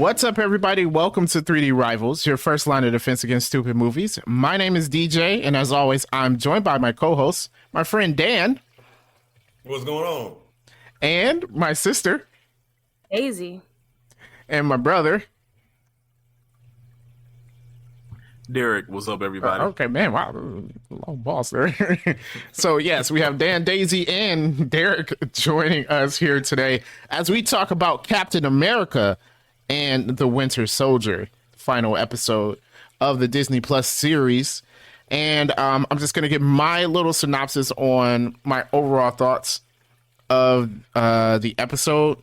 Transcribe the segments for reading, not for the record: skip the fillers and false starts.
What's up, everybody? Welcome to 3D Rivals, your first line of defense against stupid movies. My name is DJ, and as always, I'm joined by my co-host, my friend Dan, What's going on? and my sister, Daisy. and my brother. Derek, what's up, everybody? Okay, man, wow, long balls there. So, yes, we have Dan, Daisy, and Derek joining us here today as we talk about Captain America and the Winter Soldier, final episode of the Disney Plus series. And I'm just going to give my little synopsis on my overall thoughts of the episode.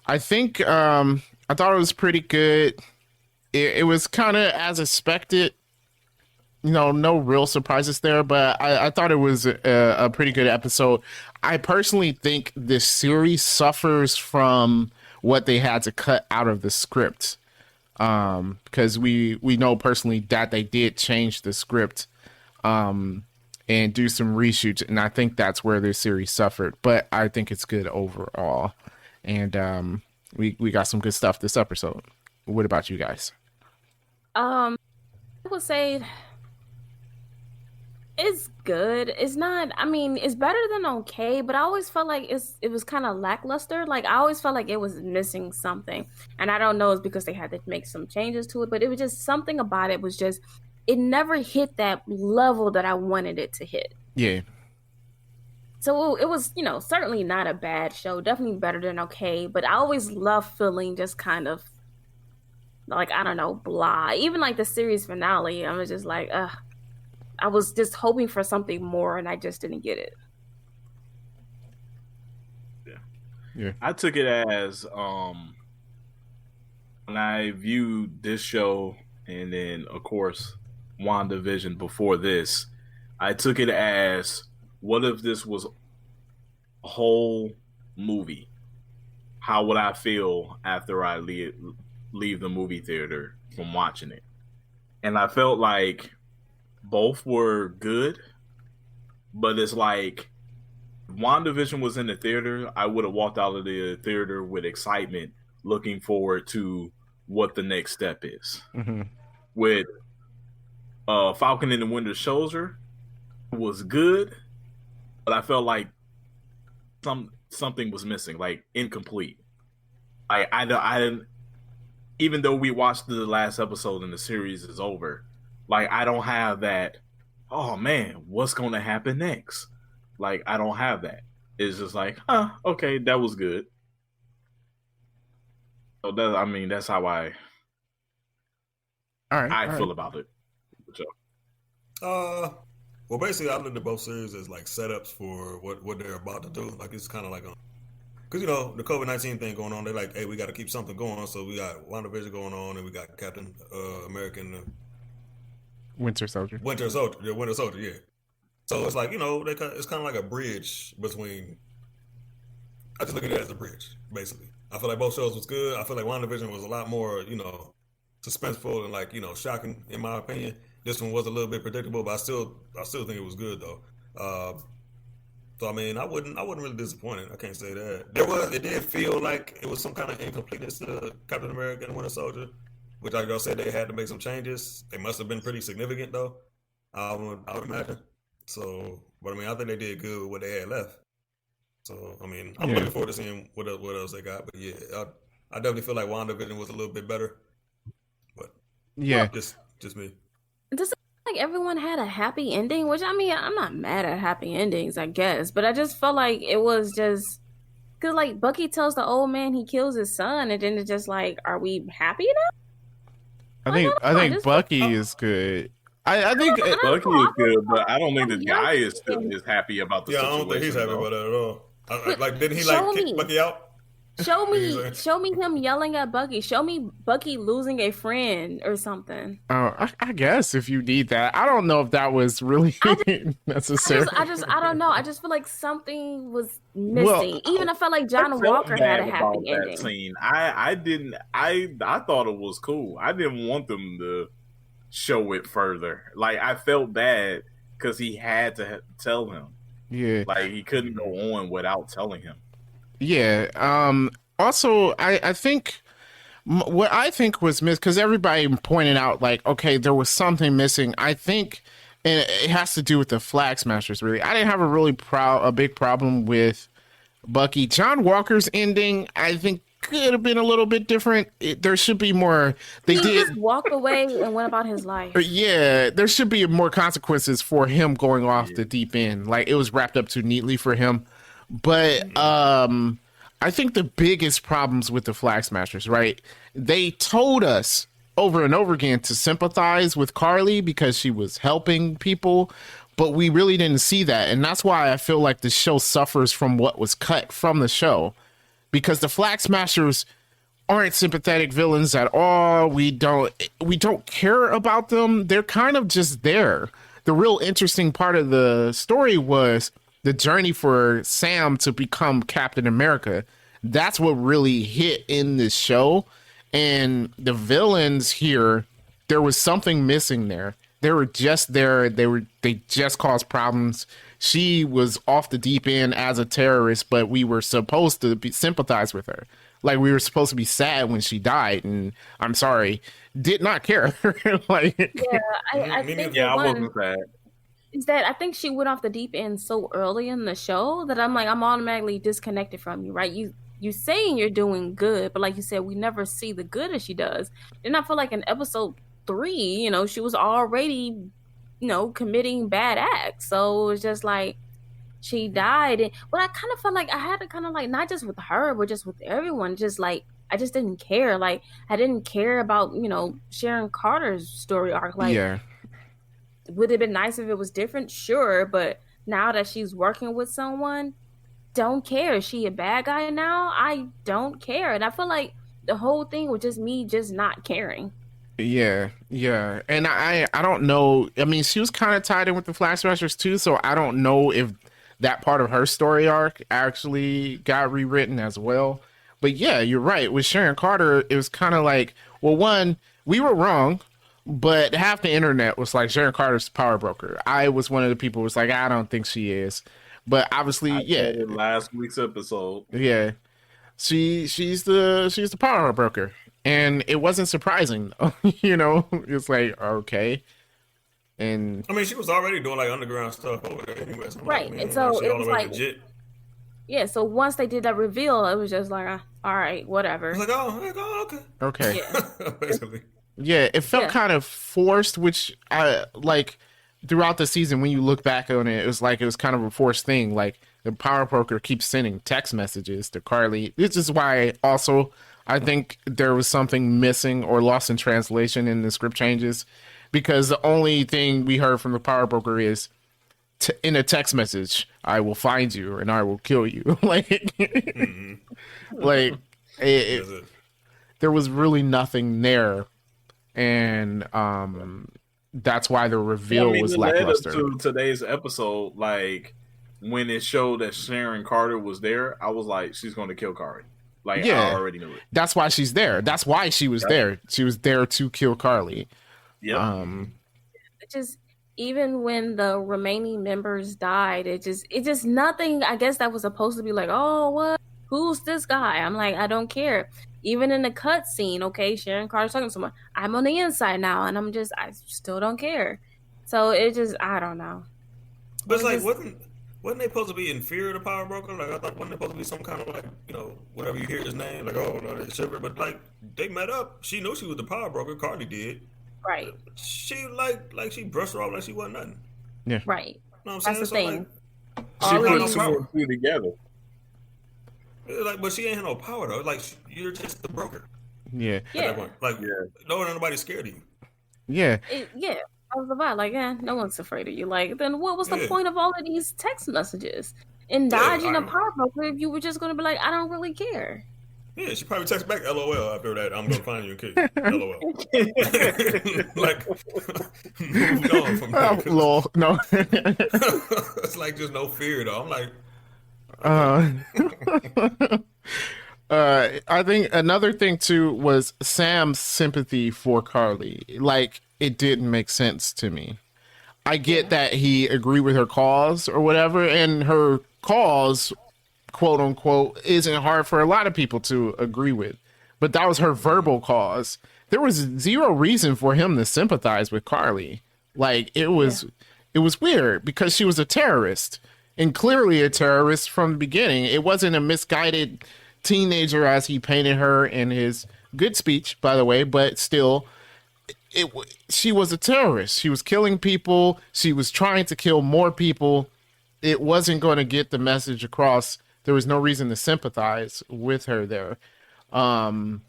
I think I thought it was pretty good. It was kind of as expected. You know, no real surprises there, but I thought it was a pretty good episode. I personally think this series suffers from what they had to cut out of the script, because we know personally that they did change the script and do some reshoots, and I think that's where this series suffered. But I think it's good overall, and we got some good stuff this episode. What about you guys? I would say it's good. It's not, I mean, it's better than okay, but I always felt like it was kind of lackluster. Like, I always felt like it was missing something. And I don't know, it's because they had to make some changes to it, but it was just something about it was just, it never hit that level that I wanted it to hit. Yeah. So it was, certainly not a bad show. Definitely better than okay, but I always love feeling just kind of like, I don't know, blah. Even like the series finale, I was just like, ugh. I was just hoping for something more, and I just didn't get it. Yeah. I took it as when I viewed this show, and then of course WandaVision before this, I took it as, what if this was a whole movie? How would I feel after I leave the movie theater from watching it? And I felt like both were good, but it's like WandaVision was in the theater, I would have walked out of the theater with excitement, looking forward to what the next step is. Mm-hmm. With Falcon and the Winter Soldier was good, but I felt like something was missing, like incomplete. I didn't, even though we watched the last episode and the series is over, like, I don't have that, oh man, what's going to happen next? Like, I don't have that. It's just like, okay, that was good. So that's how I feel about it. Well, basically, I looked at both series as like setups for what they're about to do. Like, it's kind of like because the COVID-19 thing going on, they're like, hey, we got to keep something going. So we got WandaVision going on, and we got Captain America and Winter Soldier, yeah. So it's like, it's kind of like a bridge between. I just look at it as a bridge, basically. I feel like both shows was good. I feel like WandaVision was a lot more, suspenseful and like, shocking in my opinion. This one was a little bit predictable, but I still think it was good though. So I mean, I wasn't really disappointed. I can't say that. It did feel like it was some kind of incompleteness to Captain America and Winter Soldier, which like y'all said, they had to make some changes. They must have been pretty significant though, I would imagine. So, but I mean, I think they did good with what they had left. So, I mean, I'm looking forward to seeing what else they got. But yeah, I definitely feel like WandaVision was a little bit better. But yeah, just me. Does it feel like everyone had a happy ending? Which, I mean, I'm not mad at happy endings, I guess. But I just felt like it was just, because like Bucky tells the old man he kills his son, and then it's just like, are we happy now? I think Bucky is good. I think Bucky is good, but I don't think the guy is happy about the situation. I don't think he's happy about that at all. Like, didn't he kick Bucky out? Show me him yelling at Bucky. Show me Bucky losing a friend or something. Oh, I guess if you need that. I don't know if that was really necessary. I don't know. I just feel like something was missing. Well, even I felt like John Walker had a happy ending. Scene. I didn't. I thought it was cool. I didn't want them to show it further. Like, I felt bad because he had to tell him. Yeah. Like, he couldn't go on without telling him. Yeah. Also, I think What I think was missed, because everybody pointed out, like, okay, there was something missing. I think, and it has to do with the Flag Smashers. Really, I didn't have a big problem with Bucky. John Walker's ending, I think, could have been a little bit different. There should be more. They He did. just walked away and went about his life. Yeah, there should be more consequences for him going off the deep end. Like, it was wrapped up too neatly for him. But I think the biggest problems with the Flag Smashers, right? They told us over and over again to sympathize with Carly because she was helping people, but we really didn't see that. And that's why I feel like the show suffers from what was cut from the show, because the Flag Smashers aren't sympathetic villains at all. We don't care about them. They're kind of just there. The real interesting part of the story was the journey for Sam to become Captain America. That's what really hit in this show. And the villains here, there was something missing there. They were just there. They just caused problems. She was off the deep end as a terrorist, but we were supposed to sympathize with her. Like, we were supposed to be sad when she died, and I'm sorry, did not care. Like, Yeah, I think Yeah, I one wasn't sad. is that I think she went off the deep end so early in the show that I'm like, I'm automatically disconnected from you, right? You saying you're doing good, but like you said, we never see the good as she does. And I feel like in episode 3, she was already, committing bad acts. So it's just like she died. And but I kind of felt like I had to kind of like, not just with her, but just with everyone, just like I just didn't care. Like, I didn't care about, Sharon Carter's story arc. Like, yeah. would it have been nice if it was different? Sure. But now that she's working with someone, don't care. Is she a bad guy now? I don't care. And I feel like the whole thing was just me just not caring. Yeah, yeah. And I don't know. I mean, she was kind of tied in with the Flag Smashers too, so I don't know if that part of her story arc actually got rewritten as well. But yeah, you're right. With Sharon Carter, it was kind of like, well, one, we were wrong, but half the internet was like, Sharon Carter's the power broker. I was one of the people who was like, I don't think she is. But obviously, I yeah. said it last week's episode. Yeah. She's the power broker. And it wasn't surprising. It's like, okay. And I mean, she was already doing like underground stuff over there anyway. So Right. Like, And so she it all the was way like, legit. yeah, so once they did that reveal, it was just like, all right, whatever. I was like, oh, okay. okay. Yeah. Basically. Yeah, it felt Yeah. kind of forced, which I like throughout the season when you look back on it, it was like it was kind of a forced thing. Like, the power broker keeps sending text messages to Carly. This is why also I think there was something missing or lost in translation in the script changes, because the only thing we heard from the power broker is in a text message, I will find you and I will kill you. Like, like That's it. there was really nothing there. And that's why the reveal was it led up lackluster. to today's episode, like when it showed that Sharon Carter was there, I was like, she's going to kill Carly. Like, Yeah. I already knew it. That's why she's there. That's why she was there. She was there to kill Carly. Yep. Just even when the remaining members died, it just nothing. I guess that was supposed to be like, oh, what? Who's this guy? I'm like, I don't care. Even in the cut scene, okay, Sharon Carter's talking to someone. I'm on the inside now, and I still don't care. So it just, I don't know. But it's like, just- wasn't they supposed to be in fear of the power broker? Like, I thought, wasn't they supposed to be some kind of like, whenever you hear his name, like, oh, no, they shiver. But like, they met up. She knew she was the power broker. Carly did. Right, She she brushed her off like she wasn't nothing. right. You know what I'm That's the saying? thing. So, She All of put these- two and two together. but she ain't had no power though. Like, you're just the broker Yeah. at that Yeah, point. Like, nobody's scared of you. Yeah. yeah. I was about like, no one's afraid of you. Like, then what was the Yeah. point of all of these text messages and Yeah, dodging I a know. power broker if you were just going to be like, I don't really care. Yeah, she probably texted back LOL after that. I'm gonna find you and kill you. LOL. Like, moved on from Oh, that. lol. No. It's like just no fear though. I'm like, I think another thing too was Sam's sympathy for Carly. Like, it didn't make sense to me. I get that he agreed with her cause or whatever, and her cause, quote unquote, isn't hard for a lot of people to agree with. but that was her verbal cause. There was zero reason for him to sympathize with Carly. Like it was weird because she was a terrorist and clearly a terrorist from the beginning. It wasn't a misguided teenager as he painted her in his good speech, by the way, but still, she was a terrorist. She was killing people. She was trying to kill more people. It wasn't going to get the message across. There was no reason to sympathize with her there. And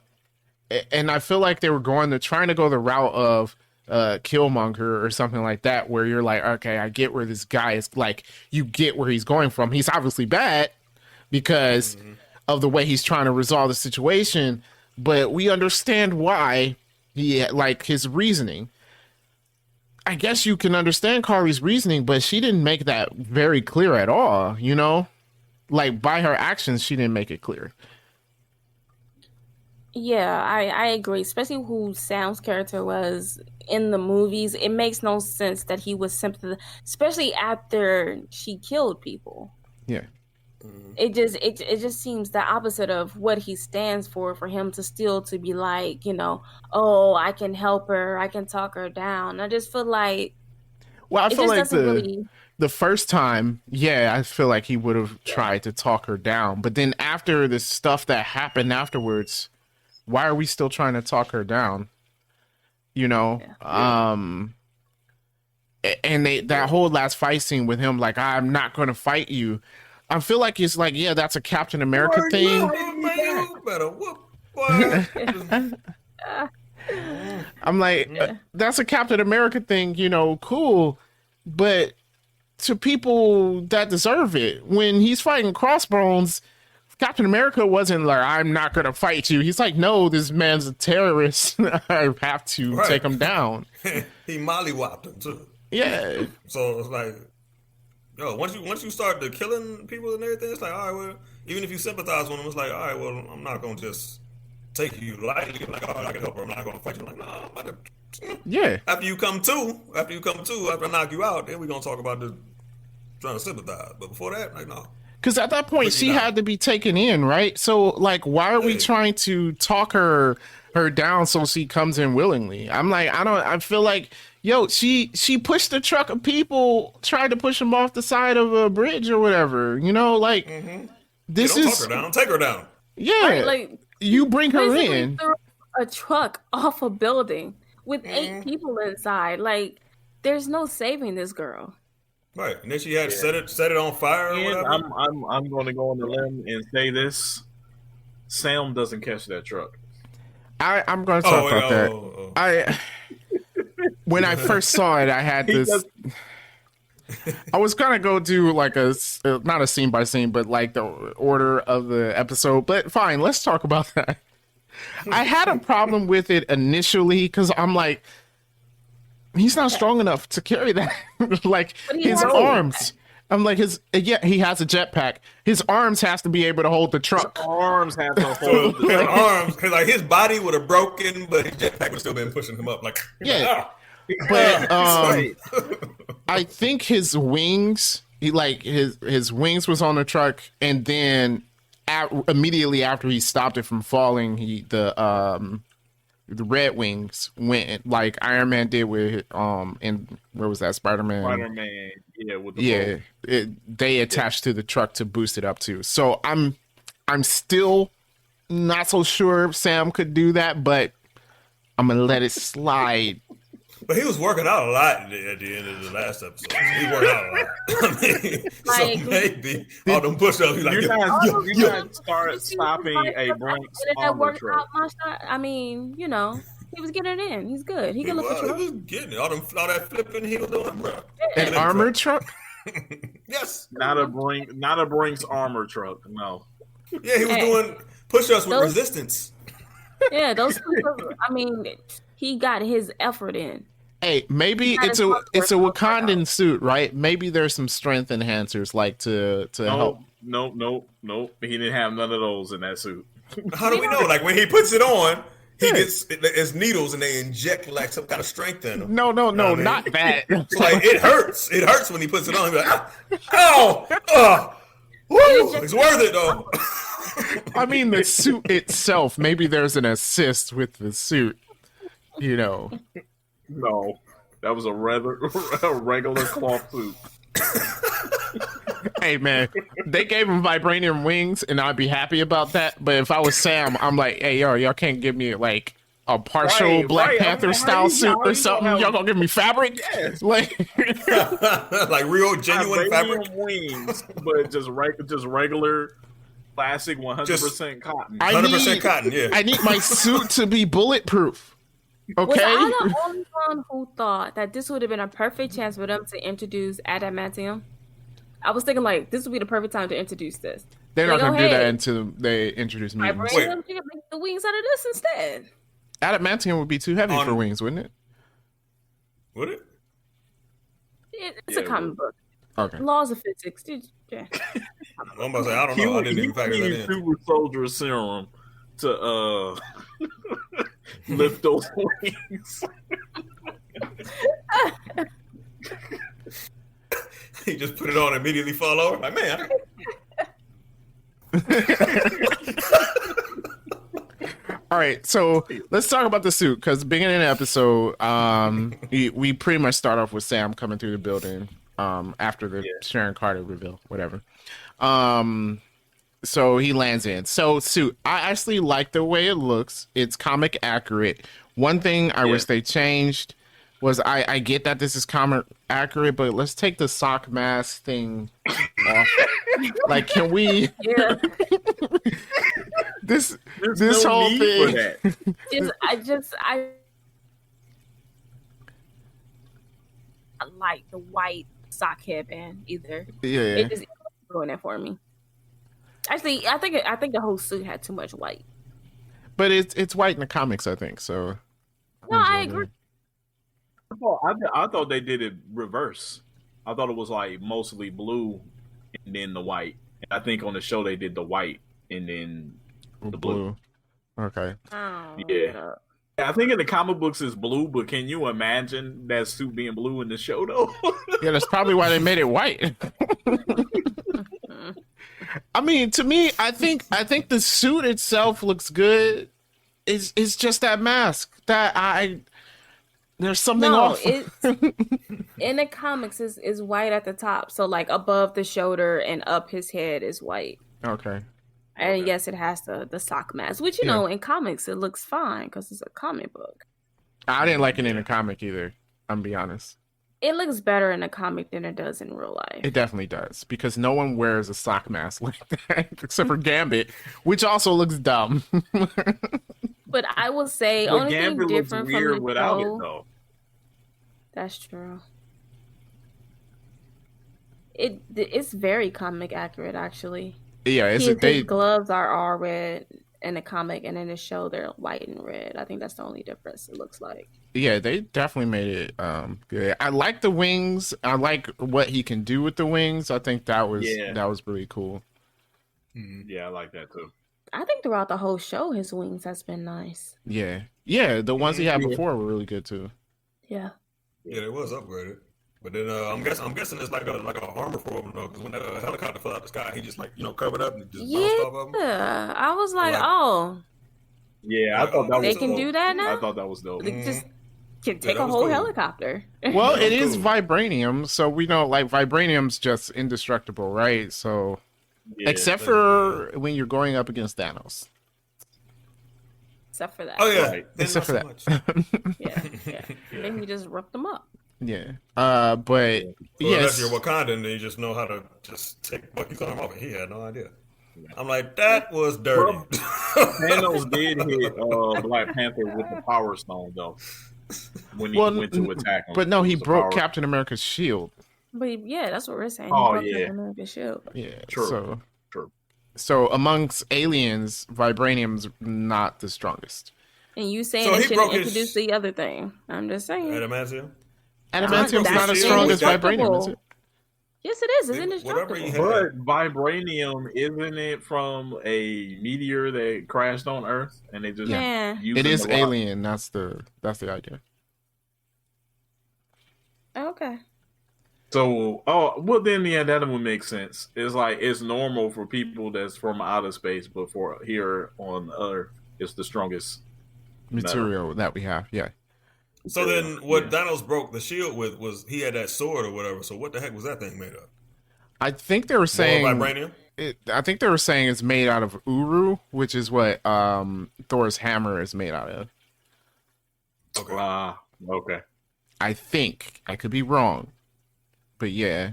I feel like they were trying to go the route of Killmonger or something like that, where you're like, okay, I get where this guy is, like, you get where he's going from. He's obviously bad because of the way he's trying to resolve the situation, but we understand why his reasoning. I guess you can understand Carly's reasoning, but she didn't make that very clear at all, you know? Like, by her actions, she didn't make it clear. Yeah, I agree. Especially who Sam's character was in the movies. It makes no sense that he was simply, especially after she killed people. Yeah. It just seems the opposite of what he stands for him to still to be like, oh, I can help her, I can talk her down. I just feel like, well, I feel like really... the first time, I feel like he would have tried to talk her down, but then after the stuff that happened afterwards, why are we still trying to talk her down? And that whole last fight scene with him, like, I'm not going to fight you. I feel like it's like, that's a Captain America thing. You better whoop, boy. I'm like, that's a Captain America thing, cool. But to people that deserve it, when he's fighting Crossbones, Captain America wasn't like, I'm not going to fight you. He's like, no, this man's a terrorist. I have to take him down. He mollywopped him too. Yeah. So it's like, once you start to killing people and everything, it's like, all right, well, even if you sympathize with them, it's like, all right, well, I'm not going to just take you lightly. Like, oh, I can help her. I'm not going to fight you. I'm like, no, I'm about to... Yeah. After you come to, after I knock you out, then we're going to talk about trying to sympathize. But before that, like, no. Because at that point, she had to be taken in, right? So, like, why are we trying to talk her down so she comes in willingly? I'm like, I feel like, she pushed a truck of people, tried to push them off the side of a bridge or whatever, like, this is... Talk her down, take her down. Yeah, like, you bring her in. Threw a truck off a building with 8 people inside. Like, there's no saving this girl. Right, and then she had set it on fire. Or whatever. I'm going to go on the limb and say this: Sam doesn't catch that truck. I'm going to talk about that. When I first saw it, I had this. I was gonna go do like not a scene by scene, but like the order of the episode. But fine, let's talk about that. I had a problem with it initially because I'm like, he's not strong enough to carry that. Like his arms. I'm like he has a jetpack. His arms has to be able to hold the truck. His arms have to hold the truck. Arms, because like his body would have broken, but his jetpack would have still been pushing him up. Like but I think his wings, his wings was on the truck, and then immediately after he stopped it from falling, the red wings went like Iron Man did with and where was that, Spider-Man, with the they attached to the truck to boost it up too. So I'm still not so sure if Sam could do that, but I'm gonna let it slide. But he was working out a lot at the end of the last episode. He worked out a lot. So maybe all them push-ups. You're not start stopping a Brinks armor truck. I mean, he was getting it in. He's good. He can look at you. He was getting it. All that flipping he was doing, bro. An armor truck? Yes. Not a Brinks armor truck. No. Yeah, he was doing push-ups with resistance. Yeah, those push-ups. I mean, he got his effort in. Hey, maybe it's a Wakandan suit, right? Maybe there's some strength enhancers like to help. Nope. He didn't have none of those in that suit. How do we know? Like when he puts it on, he gets it's needles and they inject like some kind of strength in him. No, not that. It's like it hurts. It hurts when he puts it on. He's like, woo, it's worth it though. I mean, the suit itself. Maybe there's an assist with the suit. You know. No, that was a regular cloth suit. Hey man, they gave him vibranium wings, and I'd be happy about that. But if I was Sam, I'm like, hey y'all can't give me like a partial Black Panther style suit or something. Y'all gonna give me fabric? Yes. Like, like real genuine fabric wings, but just regular classic 100% cotton. 100% cotton. Yeah, I need my suit to be bulletproof. Okay. Was I the only one who thought that this would have been a perfect chance for them to introduce adamantium? I was thinking like this would be the perfect time to introduce this. They're not They go, gonna do that "Hey, until they introduce mutants. vibranium, you can make the wings out of this instead. Adamantium would be too heavy for wings, wouldn't it? would it? It's a comic book. Okay. Laws of physics. Yeah. I'm about to say I don't know. I didn't even factor that in. Super soldier serum to lift those wings. He just put it on and immediately fall over. Like, man. All right, so let's talk about the suit because beginning of the episode, we pretty much start off with Sam coming through the building after the Sharon Carter reveal, whatever. So he lands in. So suit, I actually like the way it looks. It's comic accurate. One thing I wish they changed was I get that this is comic accurate, but let's take the sock mask thing off. Like, can we? Yeah. this no whole need thing. for that. I like the white sock headband either. Yeah. It just ruined it for me. Actually, I think the whole suit had too much white. But it's white in the comics, I think. So No, I agree. I thought they did it reverse. I thought it was like mostly blue and then the white. And I think on the show they did the white and then the blue. Okay. Oh, Yeah. I think in the comic books it's blue, but can you imagine that suit being blue in the show though? Yeah, that's probably why they made it white. I mean, to me, I think the suit itself looks good. It's just that mask that there's something off. It's in the comics is white at the top, so like above the shoulder and up his head is white. Okay. And yes, it has the sock mask, which you know in comics it looks fine because it's a comic book. I didn't like it in the comic either. I'm be honest. It looks better in a comic than it does in real life. It definitely does because no one wears a sock mask like that except for Gambit, which also looks dumb. But I will say, But only Gambit thing looks different weird from the without show. it though. That's true. It's very comic accurate, actually. Yeah, His gloves are all red in the comic, and in the show they're white and red. I think that's the only difference. It looks like. Yeah, they definitely made it good. I like the wings. I like what he can do with the wings. I think that was really cool. Yeah, I like that too. I think throughout the whole show, his wings has been nice. Yeah, the ones he had before were really good too. Yeah. Yeah, it was upgraded. But then I'm guessing it's like a armor for him though, because when that helicopter fell out the sky, he just covered up and just bounced off of him. Yeah, I was like, oh. Yeah, I thought that they was can dope. do that now. I thought that was dope. They just can take a whole cool. helicopter. Well, it is vibranium, so we know like vibranium's just indestructible, right? So, except for when you're going up against Thanos. Except for that. Oh yeah, Right. Except for that. Yeah. Then he just ripped them up. Yeah. But unless you're Wakandan, then you just know how to just take Bucky's arm off. He had no idea. I'm like, that was dirty. Thanos did hit Black Panther with the Power Stone though. When he went to attack him. But no, he broke Captain America's shield. But yeah, that's what we're saying. Oh, He broke yeah. Captain America's shield. Yeah. True. So amongst aliens, vibranium's not the strongest. And you saying So they he shouldn't broke his- introduce the other thing. I'm just saying. Adamantium. Adamantium's not as That's strong as indestructible. vibranium, is it? Yes, it is. It's Whatever indestructible. he But vibranium, isn't it from a meteor that crashed on Earth and they just Yeah. used It it is a lot? alien. That's the idea. Okay. So, well, then, yeah, that would make sense. It's like it's normal for people that's from outer space, but for here on Earth, it's the strongest material that we have. Yeah. So then, what Thanos broke the shield with was he had that sword or whatever. So what the heck was that thing made of? I think they were saying vibranium. I think they were saying it's made out of uru, which is what Thor's hammer is made out of. Okay. Okay. I think I could be wrong, but yeah.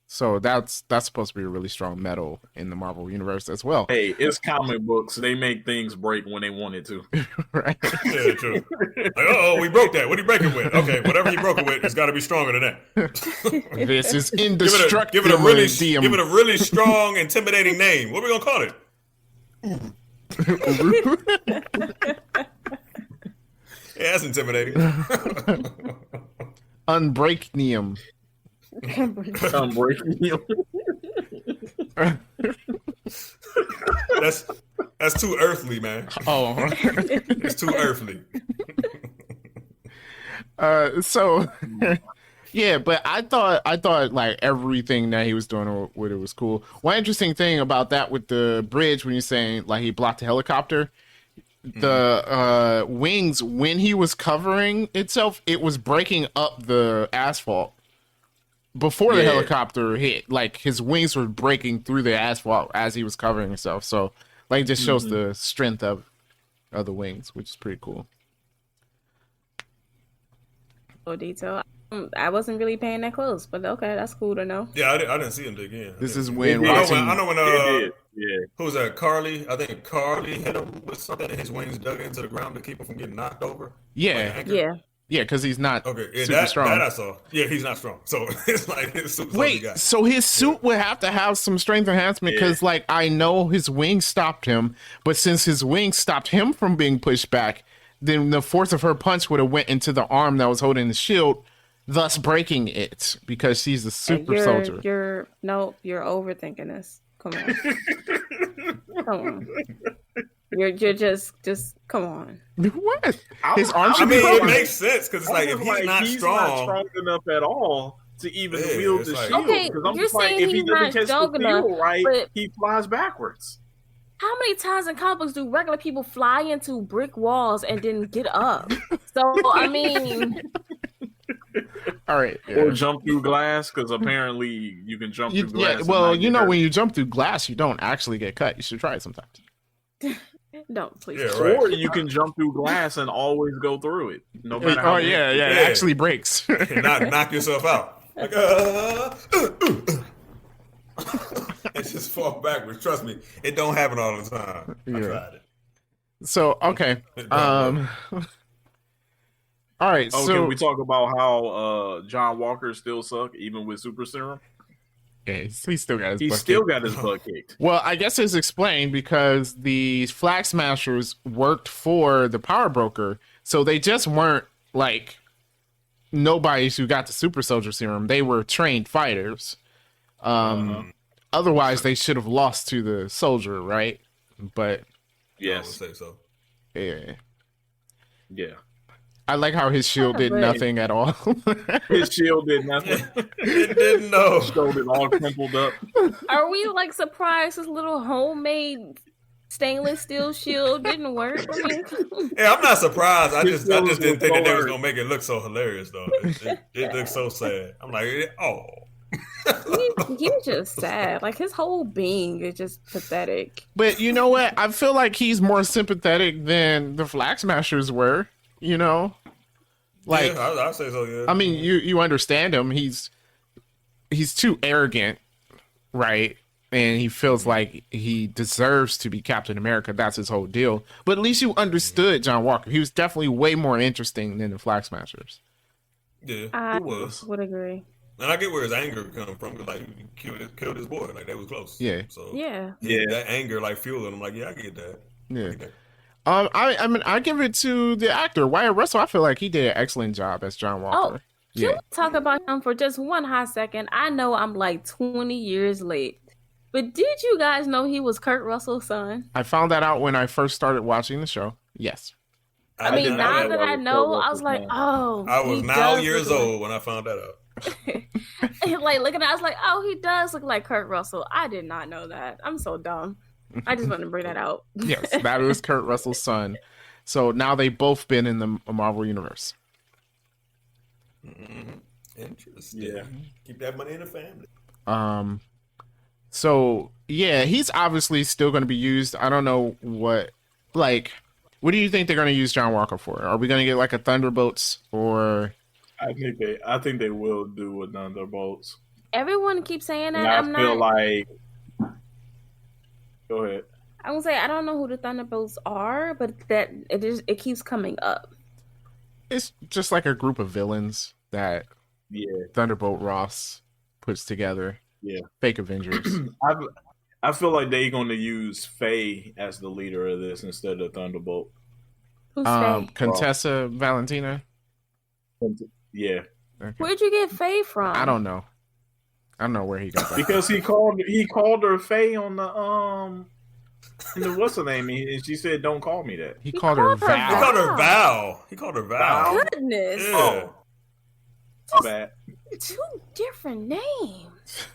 So that's supposed to be a really strong metal in the Marvel universe as well. Hey, it's comic books. They make things break when they want it to. Right? Yeah, true. Like, we broke that. What did he break it with? Okay, whatever he broke it with, it's got to be stronger than that. This is indestructible. Give it a really strong, intimidating name. What are we gonna call it? Yeah, that's intimidating. Unbreaknium. That's too earthly, man. Oh, it's too earthly. So yeah, but I thought like everything that he was doing with it was cool. One interesting thing about that with the bridge, when you're saying like he blocked the helicopter, the wings, when he was covering itself, it was breaking up the asphalt. Before the helicopter hit, like his wings were breaking through the asphalt as he was covering himself. So, like, it just shows the strength of the wings, which is pretty cool. Detail. I wasn't really paying that close, but okay, that's cool to know. Yeah, I didn't see him dig in. This is when I know when yeah. Who was that? Carly. I think Carly hit him with something, and his wings dug into the ground to keep him from getting knocked over. Yeah, yeah, because he's not super strong. That I saw. Yeah, he's not strong. So it's like his suit's wait. So his suit would have to have some strength enhancement because, like, I know his wings stopped him, but since his wings stopped him from being pushed back, then the force of her punch would have went into the arm that was holding the shield, thus breaking it because she's a super soldier. You're overthinking this. Come on. Come on. You're just come on. What? His arm should be broken. It makes sense because it's like if he's not strong enough at all to even wield the shield. Okay, Because I'm you're just like, saying if he he's doesn't not catch strong the enough, field right, but he flies backwards. how many times in comic books do regular people fly into brick walls and then get up? So I mean, all right, or jump through glass because apparently you can jump through glass. Yeah, well, you know, when you jump through glass, you don't actually get cut. You should try it sometimes. No, please. Yeah, right. Or you can jump through glass and always go through it. No matter how. Yeah, it actually breaks. And not knock yourself out. Like, and just fall backwards. Trust me, it don't happen all the time. I tried it. So okay. All right. Oh, so can we talk about how John Walker still suck even with super serum? Yeah, he still got his butt kicked. Well, I guess it's explained because the Flag Smashers worked for the Power Broker, so they just weren't like nobodies who got the super soldier serum. They were trained fighters. Otherwise, they should have lost to the soldier, right? But yes, I would say so. Yeah. I like how his shield did nothing at all. His shield did nothing. It didn't know. Shield it all crumpled up. Are we like surprised his little homemade stainless steel shield didn't work? I mean, yeah, I'm not surprised. I just didn't think that they was gonna make it look so hilarious though. It looks so sad. I'm like, oh. he's just sad. Like his whole being is just pathetic. But you know what? I feel like he's more sympathetic than the Flag Smashers were. You know, like yeah, I'll say so. Yeah. I mean, you understand him. He's too arrogant, right? And he feels like he deserves to be Captain America. That's his whole deal. But at least you understood John Walker. He was definitely way more interesting than the Flag Smashers. Yeah, I he was. Would agree. And I get where his anger come from. Like he killed his boy. Like they was close. Yeah. So yeah. That anger like fueled him. Like I get that. Yeah. I mean, I give it to the actor Wyatt Russell. I feel like he did an excellent job as John Walker. Can we talk about him for just one hot second? I know I'm like 20 years late, but did you guys know he was Kurt Russell's son? I found that out when I first started watching the show. Yes. I mean, now that I know, I was like, oh. I was 9 years old when I found that out. like looking at, I was like, oh, he does look like Kurt Russell. I did not know that. I'm so dumb. I just want to bring that out. Yes, that is Kurt Russell's son. So now they've both been in the Marvel universe. Interesting. Yeah. Keep that money in the family. So yeah, he's obviously still going to be used. I don't know what do you think they're going to use John Walker for? Are we going to get like a Thunderbolts or? I think they will do a Thunderbolts. Everyone keeps saying that. And I feel like. Go ahead. I would say I don't know who the Thunderbolts are, but that it keeps coming up. It's just like a group of villains that Thunderbolt Ross puts together. Yeah, fake Avengers. I feel like they're going to use Faye as the leader of this instead of Thunderbolt. Who's Faye? Contessa Valentina. Yeah. Okay. Where'd you get Faye from? I don't know where he got that. Because he called her Faye on the what's her name? And she said, "Don't call me that." He called her Val. He called her Val. Goodness. Yeah. My bad. Two different names.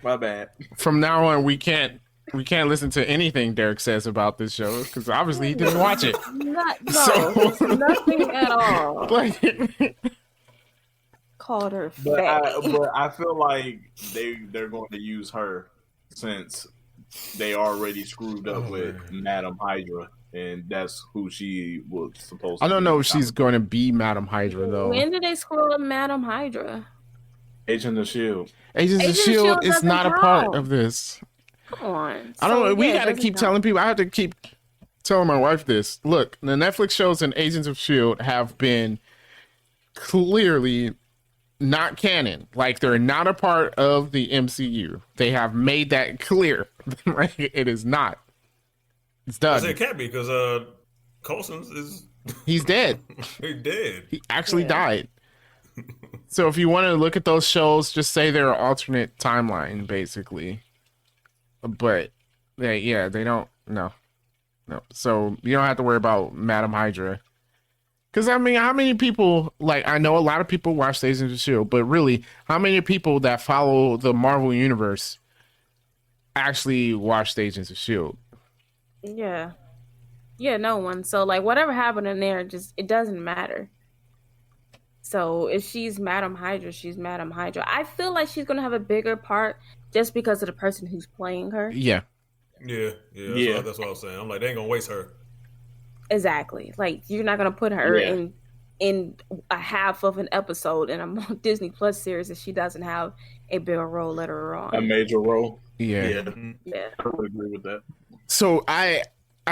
My bad. From now on, we can't listen to anything Derek says about this show because obviously he didn't watch it. Nothing at all. Like, called her Faye. But I feel like they're going to use her since they already screwed up with Madam Hydra, and that's who she was supposed to be. I don't know if she's going to be Madam Hydra, though. When did they screw up Madam Hydra? Agent of S.H.I.E.L.D. Agents of S.H.I.E.L.D. is not a part of this. Come on. I don't know. We got to keep telling people. I have to keep telling my wife this. Look, the Netflix shows and Agents of S.H.I.E.L.D. have been clearly not canon. Like, they're not a part of the MCU. They have made that clear. Like, it is not. It's done. I say it can't be because Coulson's is... He's dead. He's dead. He actually died. So if you want to look at those shows, just say they're an alternate timeline, basically. But, they don't... No. So you don't have to worry about Madam Hydra. Because, I mean, how many people, like, I know a lot of people watch Agents of S.H.I.E.L.D., but really, how many people that follow the Marvel Universe actually watched Agents of S.H.I.E.L.D.? Yeah, no one. So, like, whatever happened in there, it doesn't matter. So, if she's Madam Hydra, she's Madam Hydra. I feel like she's going to have a bigger part just because of the person who's playing her. Yeah. That's what I was saying. I'm like, they ain't going to waste her. Exactly. Like, you're not going to put her in a half of an episode in a Disney Plus series if she doesn't have a bigger role later on. A major role. Yeah. I would agree with that. So I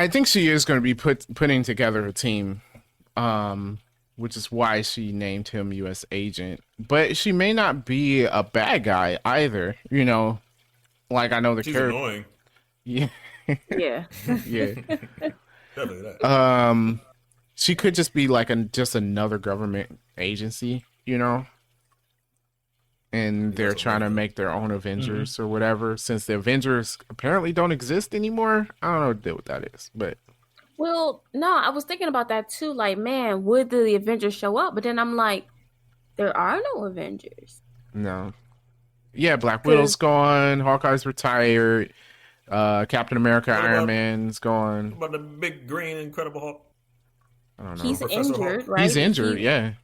think she is going to be putting together a team, which is why she named him U.S. Agent. But she may not be a bad guy either. You know, like I know the character. Annoying. Yeah. Yeah. Yeah. Definitely that. She could just be like just another government agency, you know. And they're trying to make their own Avengers or whatever. Since the Avengers apparently don't exist anymore, I don't know what the deal with that is, but. Well, no, I was thinking about that too. Like, man, would the Avengers show up? But then I'm like, there are no Avengers. No. Yeah, Black Widow's gone. Hawkeye's retired. Captain America, Iron Man's gone. What about the big green Incredible Hulk? I don't know. He's Professor injured, Hulk. right? He's injured, yeah.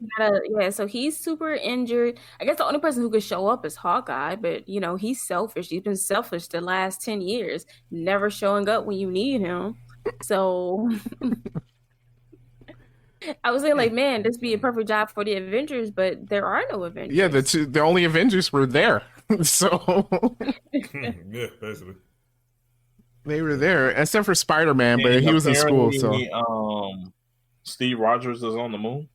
So he's super injured. I guess the only person who could show up is Hawkeye, but, you know, he's selfish. He's been selfish the last 10 years, never showing up when you need him. So I was saying, like, man, this would be a perfect job for the Avengers, but there are no Avengers. Yeah, the only Avengers were there. So yeah, basically. They were there, except for Spider-Man, but he was in school, so Steve Rogers is on the moon.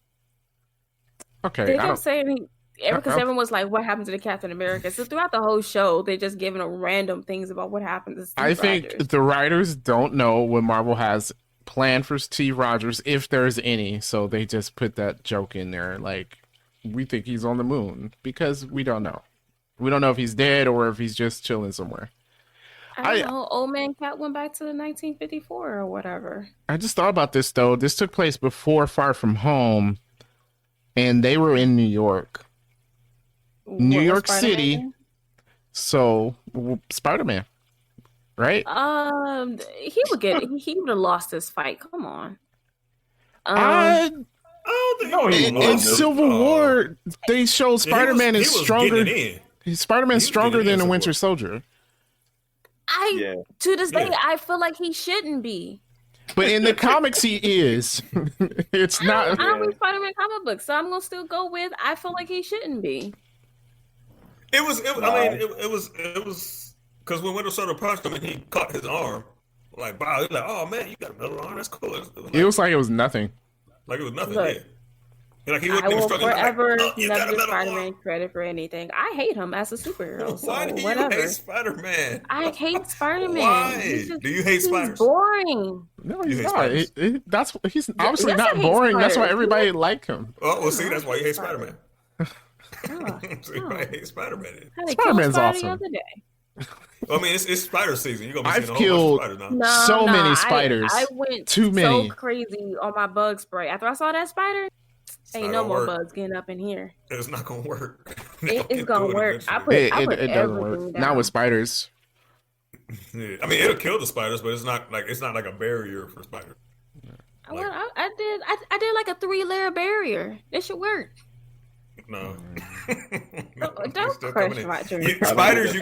Okay. They kept saying because everyone was like, what happened to the Captain America? So throughout the whole show, they're just giving random things about what happened to Steve I think Rogers. the writers don't know what Marvel has planned for Steve Rogers, if there's any, so they just put that joke in there, like, we think he's on the moon, because we don't know. We don't know if he's dead or if he's just chilling somewhere. I don't know. Old man Cap went back to 1954 or whatever. I just thought about this, though. This took place before Far From Home, and they were in New York. New What York Spider-Man City. do? So Spider-Man, right? He would get. He would have lost this fight. Come on. I I don't think No, he he in wouldn't. Civil War they showed Spider-Man he is was stronger. getting it in. Spider-Man's He was stronger getting it in than the Civil Winter War. Soldier. Yeah. To this day, Yeah. I feel like he shouldn't be. But in the comics, he is. It's I not. don't read Spider-Man comic books, so I'm gonna still go with. I feel like he shouldn't be. It was. I mean, it was because when Winter Soldier punched him and he caught his arm, like, wow, he's like, oh man, you got another arm. That's cool. It was like it was nothing. like it was nothing. Look, Yeah. Like he I wouldn't even will struggle. Like, forever oh, you got never give another Spider-Man arm. credit for anything. I hate him as a superhero. So Why do you whatever. hate Spider-Man? I hate Spider-Man. Why? Do you hate he's spiders? boring. No, You he's hate not. spiders? That's he's obviously yes, I not hate boring. That's why spiders. everybody liked him. Oh, well, see, that's why you hate Spider-Man. Oh, So you might hate Spider-Man. I had to Spider-Man's kill a spider awesome. the other day. Well, I mean, it's spider season. You're gonna be I've seeing a whole bunch killed- of spiders now. No, So no, many spiders. I went Too many. so crazy on my bug spray. After I saw that spider, It's ain't not no gonna more work. bugs getting up in here. It's not gonna work. It's gonna work. I put It doesn't everything work. down. Not with spiders. Yeah. I mean, it'll kill the spiders, but it's not like a barrier for spiders. I did like a 3-layer barrier. It should work. No. Don't They're still crush coming in. my dream. Spiders, you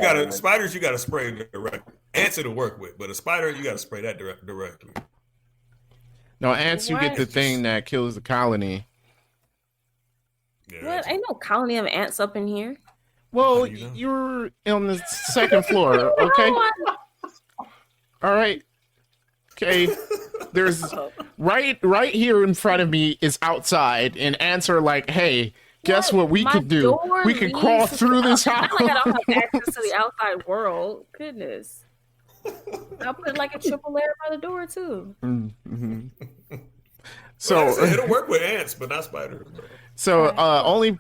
gotta spray direct. Ants it'll work with, but a spider, you gotta spray that directly. No, ants, you get What? the thing that kills the colony. Yeah, What? Ain't no colony of ants up in here. Well, How do you know? you're on the second floor, okay? All right. Okay. There's right here in front of me is outside, and ants are like, hey, guess what we My could do? door We could leads crawl to through the this outside. house. Not like I don't have access to the outside world. Goodness. I'll put like a triple layer by the door too. Mm-hmm. Well, So, it'll work with ants, but not spiders. only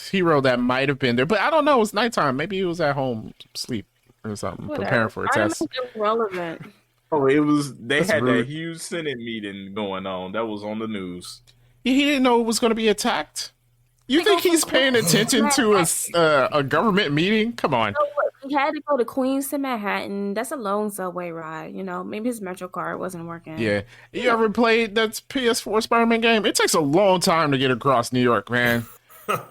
hero that might have been there, but I don't know. It was nighttime. Maybe he was at home sleep or something, preparing for a test. Spider-Man's irrelevant. Oh, it was. They That's had rude. that huge Senate meeting going on. That was on the news. He didn't know it was going to be attacked. You think he's paying attention to a government meeting? Come on. So what, he had to go to Queens to Manhattan. That's a long subway ride. You know, maybe his Metro card wasn't working. Yeah. You ever played that PS4 Spider-Man game? It takes a long time to get across New York, man.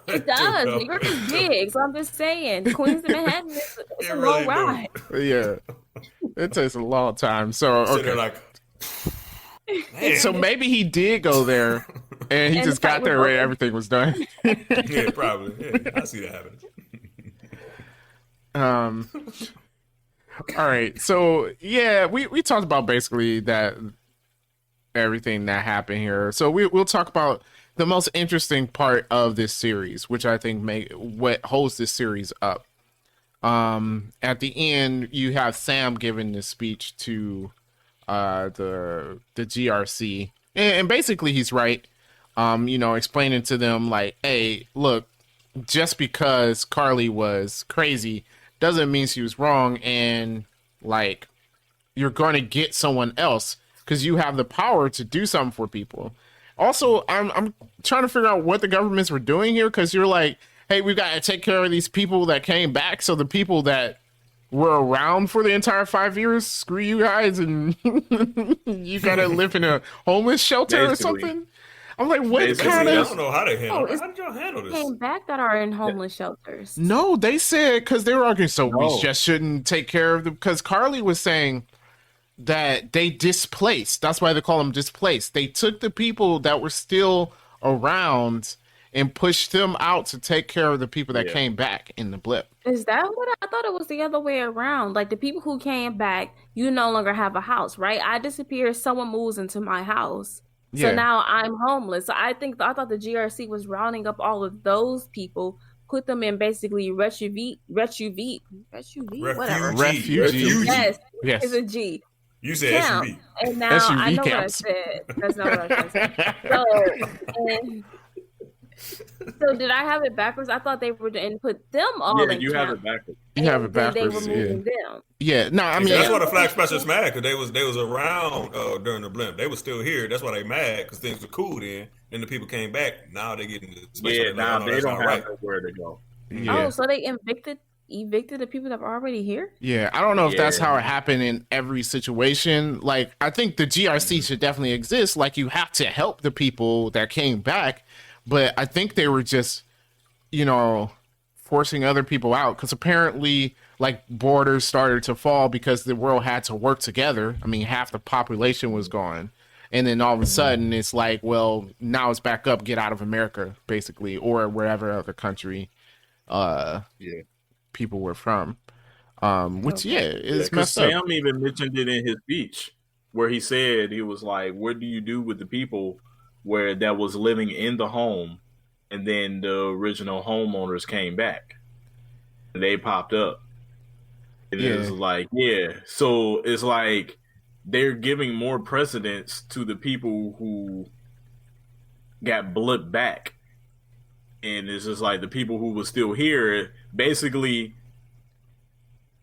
It does. New York is big, so I'm just saying. Queens to Manhattan is it's a really long ride. Yeah. It takes a long time. So, So they're okay. like, man. So maybe he did go there and he And just the fight got there was when over. everything was done. Yeah, probably. Yeah, I see that happening. All right. So, yeah, we talked about basically that everything that happened here. So we'll talk about the most interesting part of this series, which I think what holds this series up. At the end, you have Sam giving this speech to the GRC, and basically he's right. Explaining to them like, hey, look, just because Carly was crazy doesn't mean she was wrong, and like you're going to get someone else because you have the power to do something for people. Also, I'm trying to figure out what the governments were doing here, because you're like, hey, we've got to take care of these people that came back, so the people that were around for the entire 5 years, screw you guys, and you gotta live in a homeless shelter Basically. or something. I'm like, what Basically, kind I of? don't know how they handle. it's- How did y'all handle this? Came back that are in homeless shelters. No, they said because they were arguing, so we No. just shouldn't take care of them. Because Carly was saying that they displaced. That's why they call them displaced. They took the people that were still around and pushed them out to take care of the people that Yeah. came back in the blip. Is that what I thought? It was the other way around. Like the people who came back, you no longer have a house, right? I disappear, someone moves into my house. So Yeah. now I'm homeless. So I thought the GRC was rounding up all of those people, put them in basically whatever. Refugee. Yes, Yes. it's a G. You said Camp. SUV. And now SUV I know camps. what I said. That's not what I said. So did I have it backwards? I thought they were and put them all Yeah, in you have camp, it backwards. You have it and then backwards. They were Yeah. moving them. Yeah. No, I mean, That's why the Flag Smashers mad, because they was around during the blimp. They was still here. That's why they mad, because things were cool then. Then the people came back. Now they getting the Yeah, now they don't have nowhere to go. Yeah. Oh, so they evicted the people that were already here? Yeah, I don't know if that's Yeah. how it happened in every situation. Like, I think the GRC should definitely exist. Like, you have to help the people that came back, but I think they were just, you know, forcing other people out because apparently, like, borders started to fall because the world had to work together. I mean, half the population was gone. And then all of a sudden, it's like, well, now it's back up, get out of America, basically, or wherever other country Yeah. people were from. Which, Okay. is Because messed up. Sam even mentioned it in his speech, where he said he was like, "What do you do with the people where that was living in the home, and then the original homeowners came back, and they popped up, and it was Yeah. like, yeah." So it's like they're giving more precedence to the people who got blipped back, and it's just like the people who were still here, basically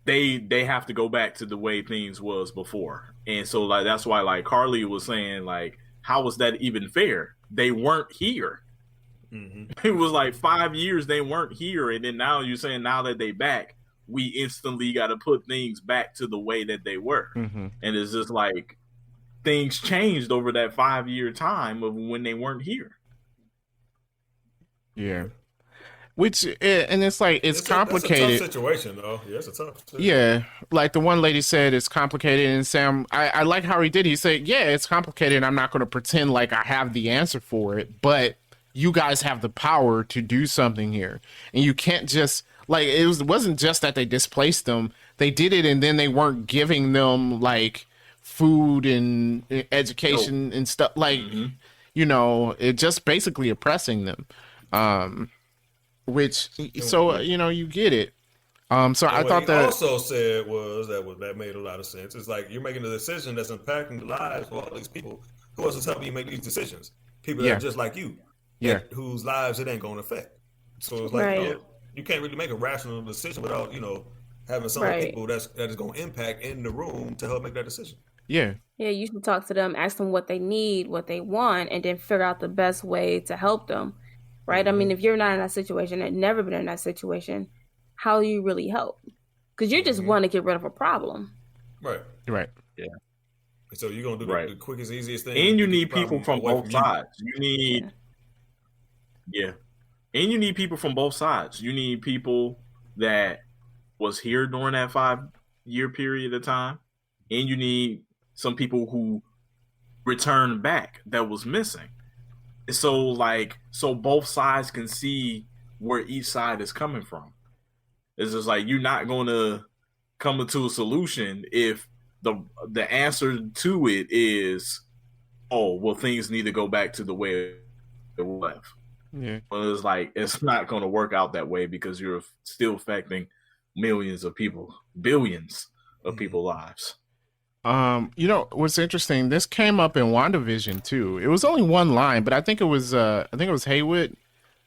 they have to go back to the way things was before. And so like that's why like Carly was saying like how was that even fair? They weren't here. It was like 5 years they weren't here, and then now you're saying now that they back, we instantly got to put things back to the way that they were. Mm-hmm. And it's just like things changed over that 5 year time of when they weren't here. Yeah. Which, and it's like, it's That's a complicated. tough situation, though. Yeah, it's a tough situation. Yeah. Like the one lady said, it's complicated. And Sam, I like how he did. He said, yeah, it's complicated. I'm not going to pretend like I have the answer for it, but you guys have the power to do something here. And you can't just, like, wasn't just that they displaced them. They did it and then they weren't giving them, like, food and education and stuff. Like, you know, it just basically oppressing them. Which, so, you know, you get it. So I what thought he that also said was that made a lot of sense. It's like you're making a decision that's impacting the lives of all these people. Who else is helping you make these decisions? People that Yeah. are just like you, Yeah. whose lives it ain't going to affect. So it's like Right. you can't really make a rational decision without having some Right. people that is going to impact in the room to help make that decision. yeah, Yeah, you should talk to them, ask them what they need, what they want, and then figure out the best way to help them. Right? I mean, if you're not in that situation and never been in that situation, how do you really help? Because you just want to get rid of a problem. Right. right. So you're going to do the quickest, easiest thing. And you to get need the problem people from away both you. sides. You need, and you need people from both sides. You need people that was here during that 5 year period of time, and you need some people who returned back that was missing. So both sides can see where each side is coming from. It's just like you're not going to come to a solution if the answer to it is, oh, well, things need to go back to the way it was. Yeah. Well, it's like it's not going to work out that way because you're still affecting millions of people, billions of people's lives. You know what's interesting? This came up in WandaVision too. It was only one line, but I think it was Haywood,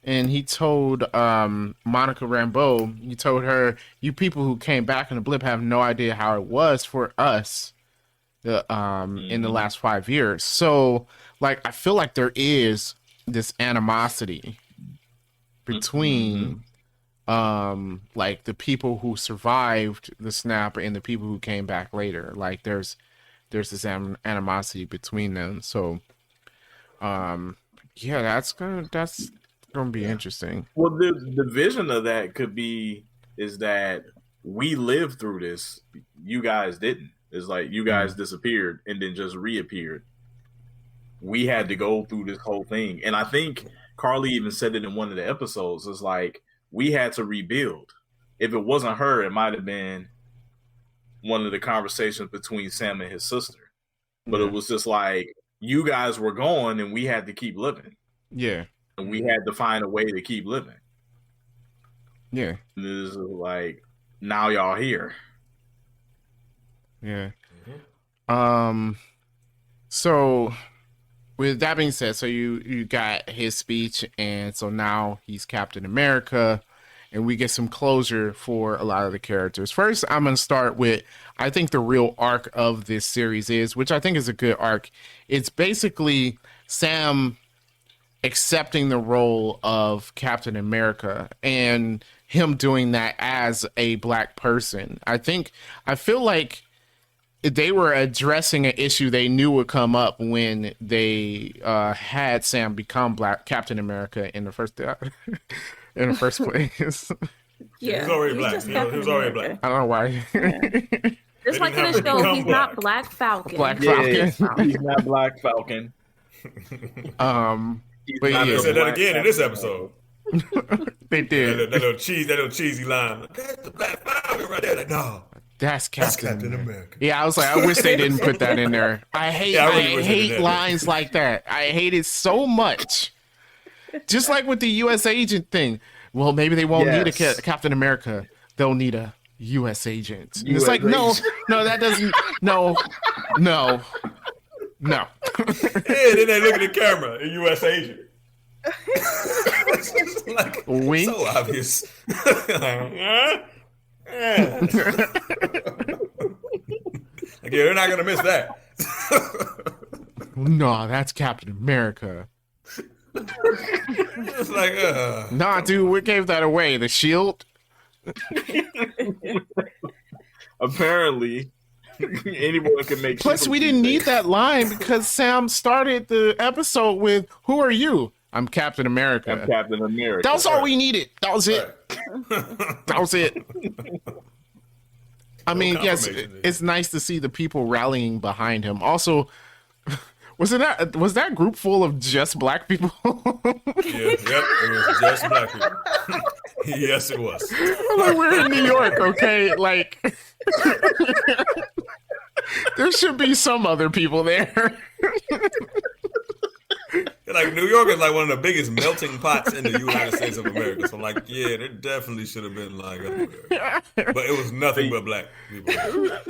and he told Monica Rambeau. He told her, "You people who came back in the blip have no idea how it was for us, in the last 5 years." So, like, I feel like there is this animosity between like the people who survived the snap and the people who came back later. Like there's this animosity between them. So yeah, that's gonna be interesting. Well, the vision of that could be is that we lived through this, you guys didn't. It's like you guys disappeared and then just reappeared. We had to go through this whole thing, and I think Carly even said it in one of the episodes. It's like we had to rebuild. If it wasn't her, it might have been one of the conversations between Sam and his sister. But it was just like, you guys were gone and we had to keep living. Yeah. And we had to find a way to keep living. Yeah. And this is like, now y'all here. Yeah. So with that being said, so you got his speech, and so now he's Captain America, and we get some closure for a lot of the characters. First, I'm going to start with, I think the real arc of this series is, which I think is a good arc. It's basically Sam accepting the role of Captain America and him doing that as a black person. I feel like they were addressing an issue they knew would come up when they had Sam become Black Captain America in the first place. Yeah, He's already black. He was already black. I don't know why. Yeah. Just like in the show, he's not Black Falcon. Black Falcon. He's not Black Falcon. But yeah. They said that again in this episode. They did. That little cheesy line. That's the Black Falcon right there. Like, no. That's Captain America. Yeah, I was like, I wish they didn't put that in there. I hate lines like that. I hate it so much. Just like with the U.S. agent thing. Well, maybe they won't need a Captain America. They'll need a U.S. agent. And it's like, no, that doesn't. No. Yeah, then they look at the camera, a U.S. agent. It's like, wink. So obvious. Like, yeah, they're not gonna miss that. No, that's Captain America. It's like, nah, dude, we gave that away. The shield. Apparently, anyone can make. Plus, we didn't need that line because Sam started the episode with, "Who are you?" I'm Captain America. I'm Captain America. That was all we needed. That was it. That was it. I mean, yes, it's nice to see the people rallying behind him. Also, was that group full of just black people? Yep, it was just black people. Yes, it was. Like, we're in New York, okay? Like, there should be some other people there. Like, New York is like one of the biggest melting pots in the United States of America. So, like, yeah, there definitely should have been like everywhere. But it was nothing but black people.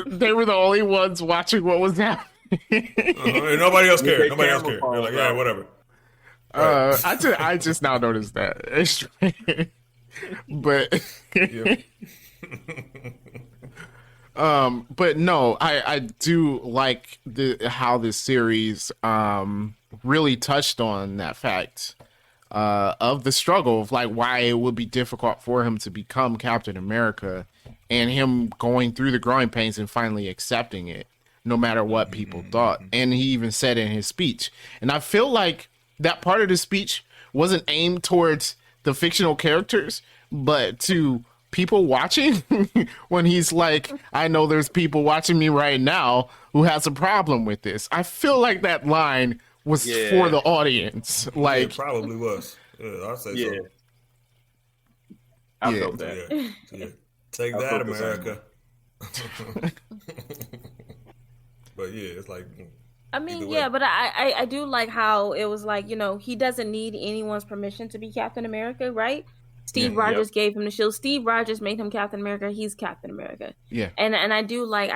They were the only ones watching what was happening. And nobody else cared. Nobody else cared. They're like, yeah, whatever. I just now noticed that. It's strange. But but no, I do like how this series really touched on that fact of the struggle of like why it would be difficult for him to become Captain America and him going through the growing pains and finally accepting it no matter what people thought. And he even said in his speech, and I feel like that part of the speech wasn't aimed towards the fictional characters, but to people watching when he's like, I know there's people watching me right now who has a problem with this. I feel like that line was for the audience. Like, it probably was. Yeah, I'll say so. I felt that. Yeah. Take that, America. But yeah, it's like, I mean, yeah, but I do like how it was like, you know, he doesn't need anyone's permission to be Captain America, right? Steve Rogers gave him the shield. Steve Rogers made him Captain America. He's Captain America. Yeah. And I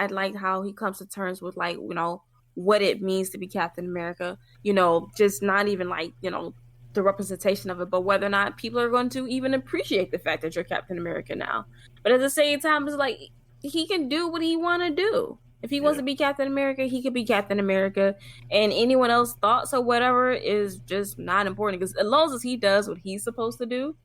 like how he comes to terms with, like, you know, what it means to be Captain America. You know, just not even like, you know, the representation of it, but whether or not people are going to even appreciate the fact that you're Captain America now. But at the same time, it's like he can do what he want to do. If he wants to be Captain America, he could be Captain America, and anyone else's thoughts or whatever is just not important, because as long as he does what he's supposed to do,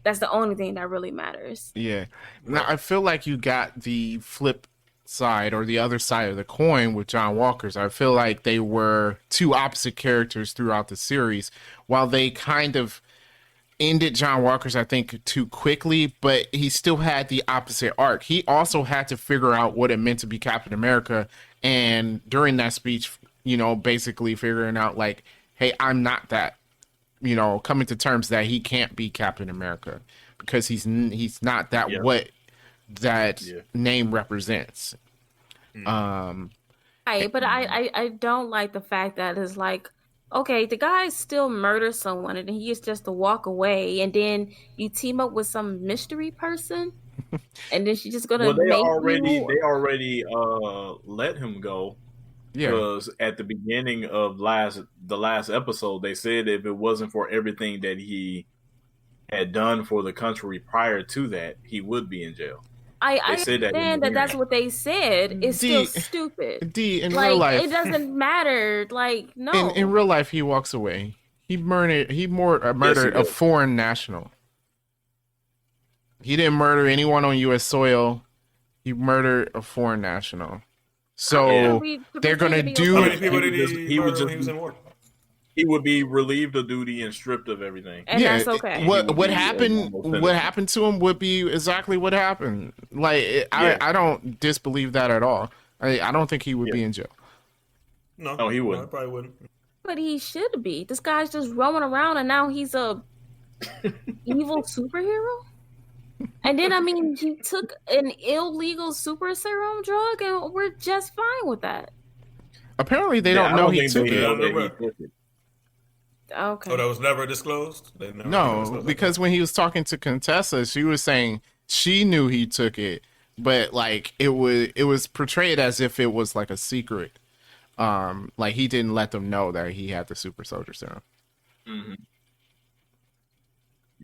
that's the only thing that really matters. Yeah. Now, I feel like you got the flip side or the other side of the coin with John Walker's. I feel like they were two opposite characters throughout the series. While they kind of ended John Walker's, I think, too quickly, but he still had the opposite arc. He also had to figure out what it meant to be Captain America, and during that speech, you know, basically figuring out like, hey, I'm not that, you know, coming to terms that he can't be Captain America because he's not that what that name represents. Right, but I don't like the fact that it's like, okay, the guy still murdered someone and he is just to walk away, and then you team up with some mystery person, and then she's just gonna they already let him go. Yeah, because at the beginning of the last episode, they said if it wasn't for everything that he had done for the country prior to that, he would be in jail. I understand that's what they said. It's still stupid. In like, real life, it doesn't matter. Like, no. In real life, he walks away. Murdered a foreign national. He didn't murder anyone on U.S. soil. He murdered a foreign national. So they're gonna do. How many people did he murder when he was in war? He would be relieved of duty and stripped of everything. And that's okay. What happened? What happened to him would be exactly what happened. Like I don't disbelieve that at all. I don't think he would be in jail. No, he wouldn't. I probably wouldn't. But he should be. This guy's just roaming around, and now he's a evil superhero. And then, I mean, he took an illegal super serum drug, and we're just fine with that. Apparently, they don't know he took it. Okay. Oh, that was never disclosed? No, because when he was talking to Contessa, she was saying she knew he took it, but like it was portrayed as if it was like a secret. Like he didn't let them know that he had the super soldier serum. Mm-hmm.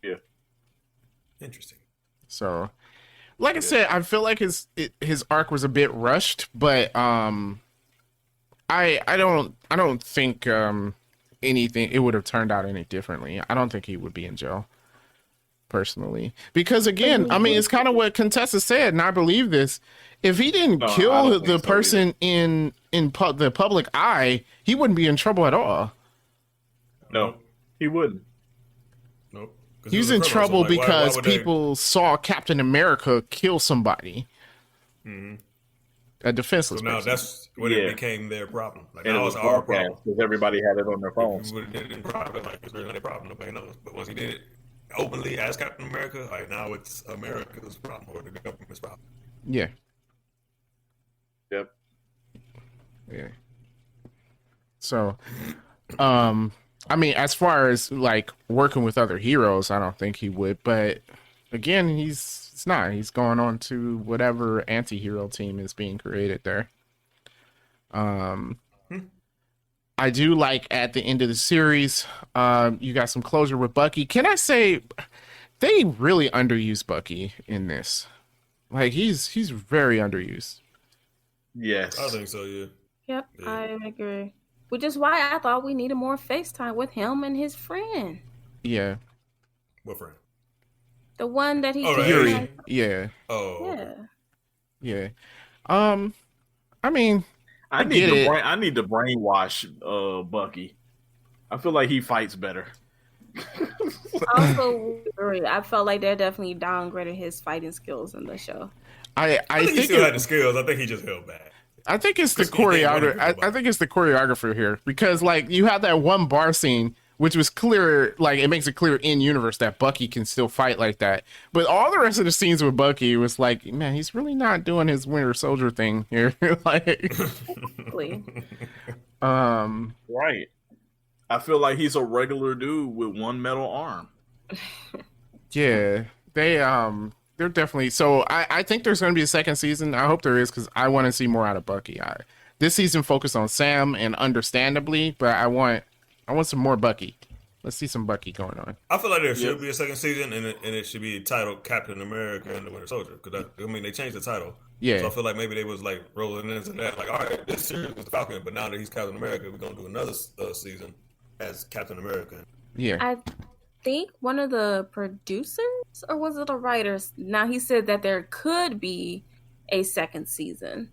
Yeah. Interesting. So, like I said, I feel like his arc was a bit rushed, but I don't think anything it would have turned out any differently. I don't think he would be in jail personally, because again, I mean, it's kind of what Contessa said, and I believe this. If he didn't kill the person in the public eye, he wouldn't be in trouble at all. No, he wouldn't. Nope. He's in trouble because people saw Captain America kill somebody. Mm-hmm. A defenseless So now person. that's when it became their problem. Like, And now it it's was our broadcast problem. because everybody had it on their phones. If he would have did it in private, like, it's really not a problem. Nobody knows. But once he did it openly as Captain America, like, now it's America's problem or the government's problem. Yeah. Yep. Yeah. So, I mean, as far as like working with other heroes, I don't think he would. But again, it's not. He's going on to whatever anti-hero team is being created there. I do like at the end of the series, you got some closure with Bucky. Can I say they really underused Bucky in this? Like he's very underused. Yes. I think so, yeah. Yep, Yeah. I agree. Which is why I thought we needed more FaceTime with him and his friend. Yeah. What friend? The one that he Oh, right. Yuri. like, Yeah. Oh. yeah. Okay. Yeah. I mean, I need to brainwash Bucky. I feel like he fights better. Also, I felt like they definitely downgraded his fighting skills in the show. I I think he think still had the skills. I think he just held back. I think it's the Chris King ain't running choreographer. people I think it's the choreographer here because like you have that one bar scene which was clear, like it makes it clear in universe that Bucky can still fight like that. But all the rest of the scenes with Bucky was like, man, he's really not doing his Winter Soldier thing here. Like, Right. I feel like he's a regular dude with one metal arm. yeah, they're definitely. So I think there's going to be a second season. I hope there is because I want to see more out of Bucky. This season focused on Sam, and understandably, but I want some more Bucky. Let's see some Bucky going on. I feel like there should be a second season, and it should be titled Captain America and the Winter Soldier. Because I mean, they changed the title. Yeah. So I feel like maybe they was like rolling into that. Like, all right, this series was the Falcon, but now that he's Captain America, we're gonna do another season as Captain America. Yeah. I think one of the producers, or was it a writer? Now he said that there could be a second season.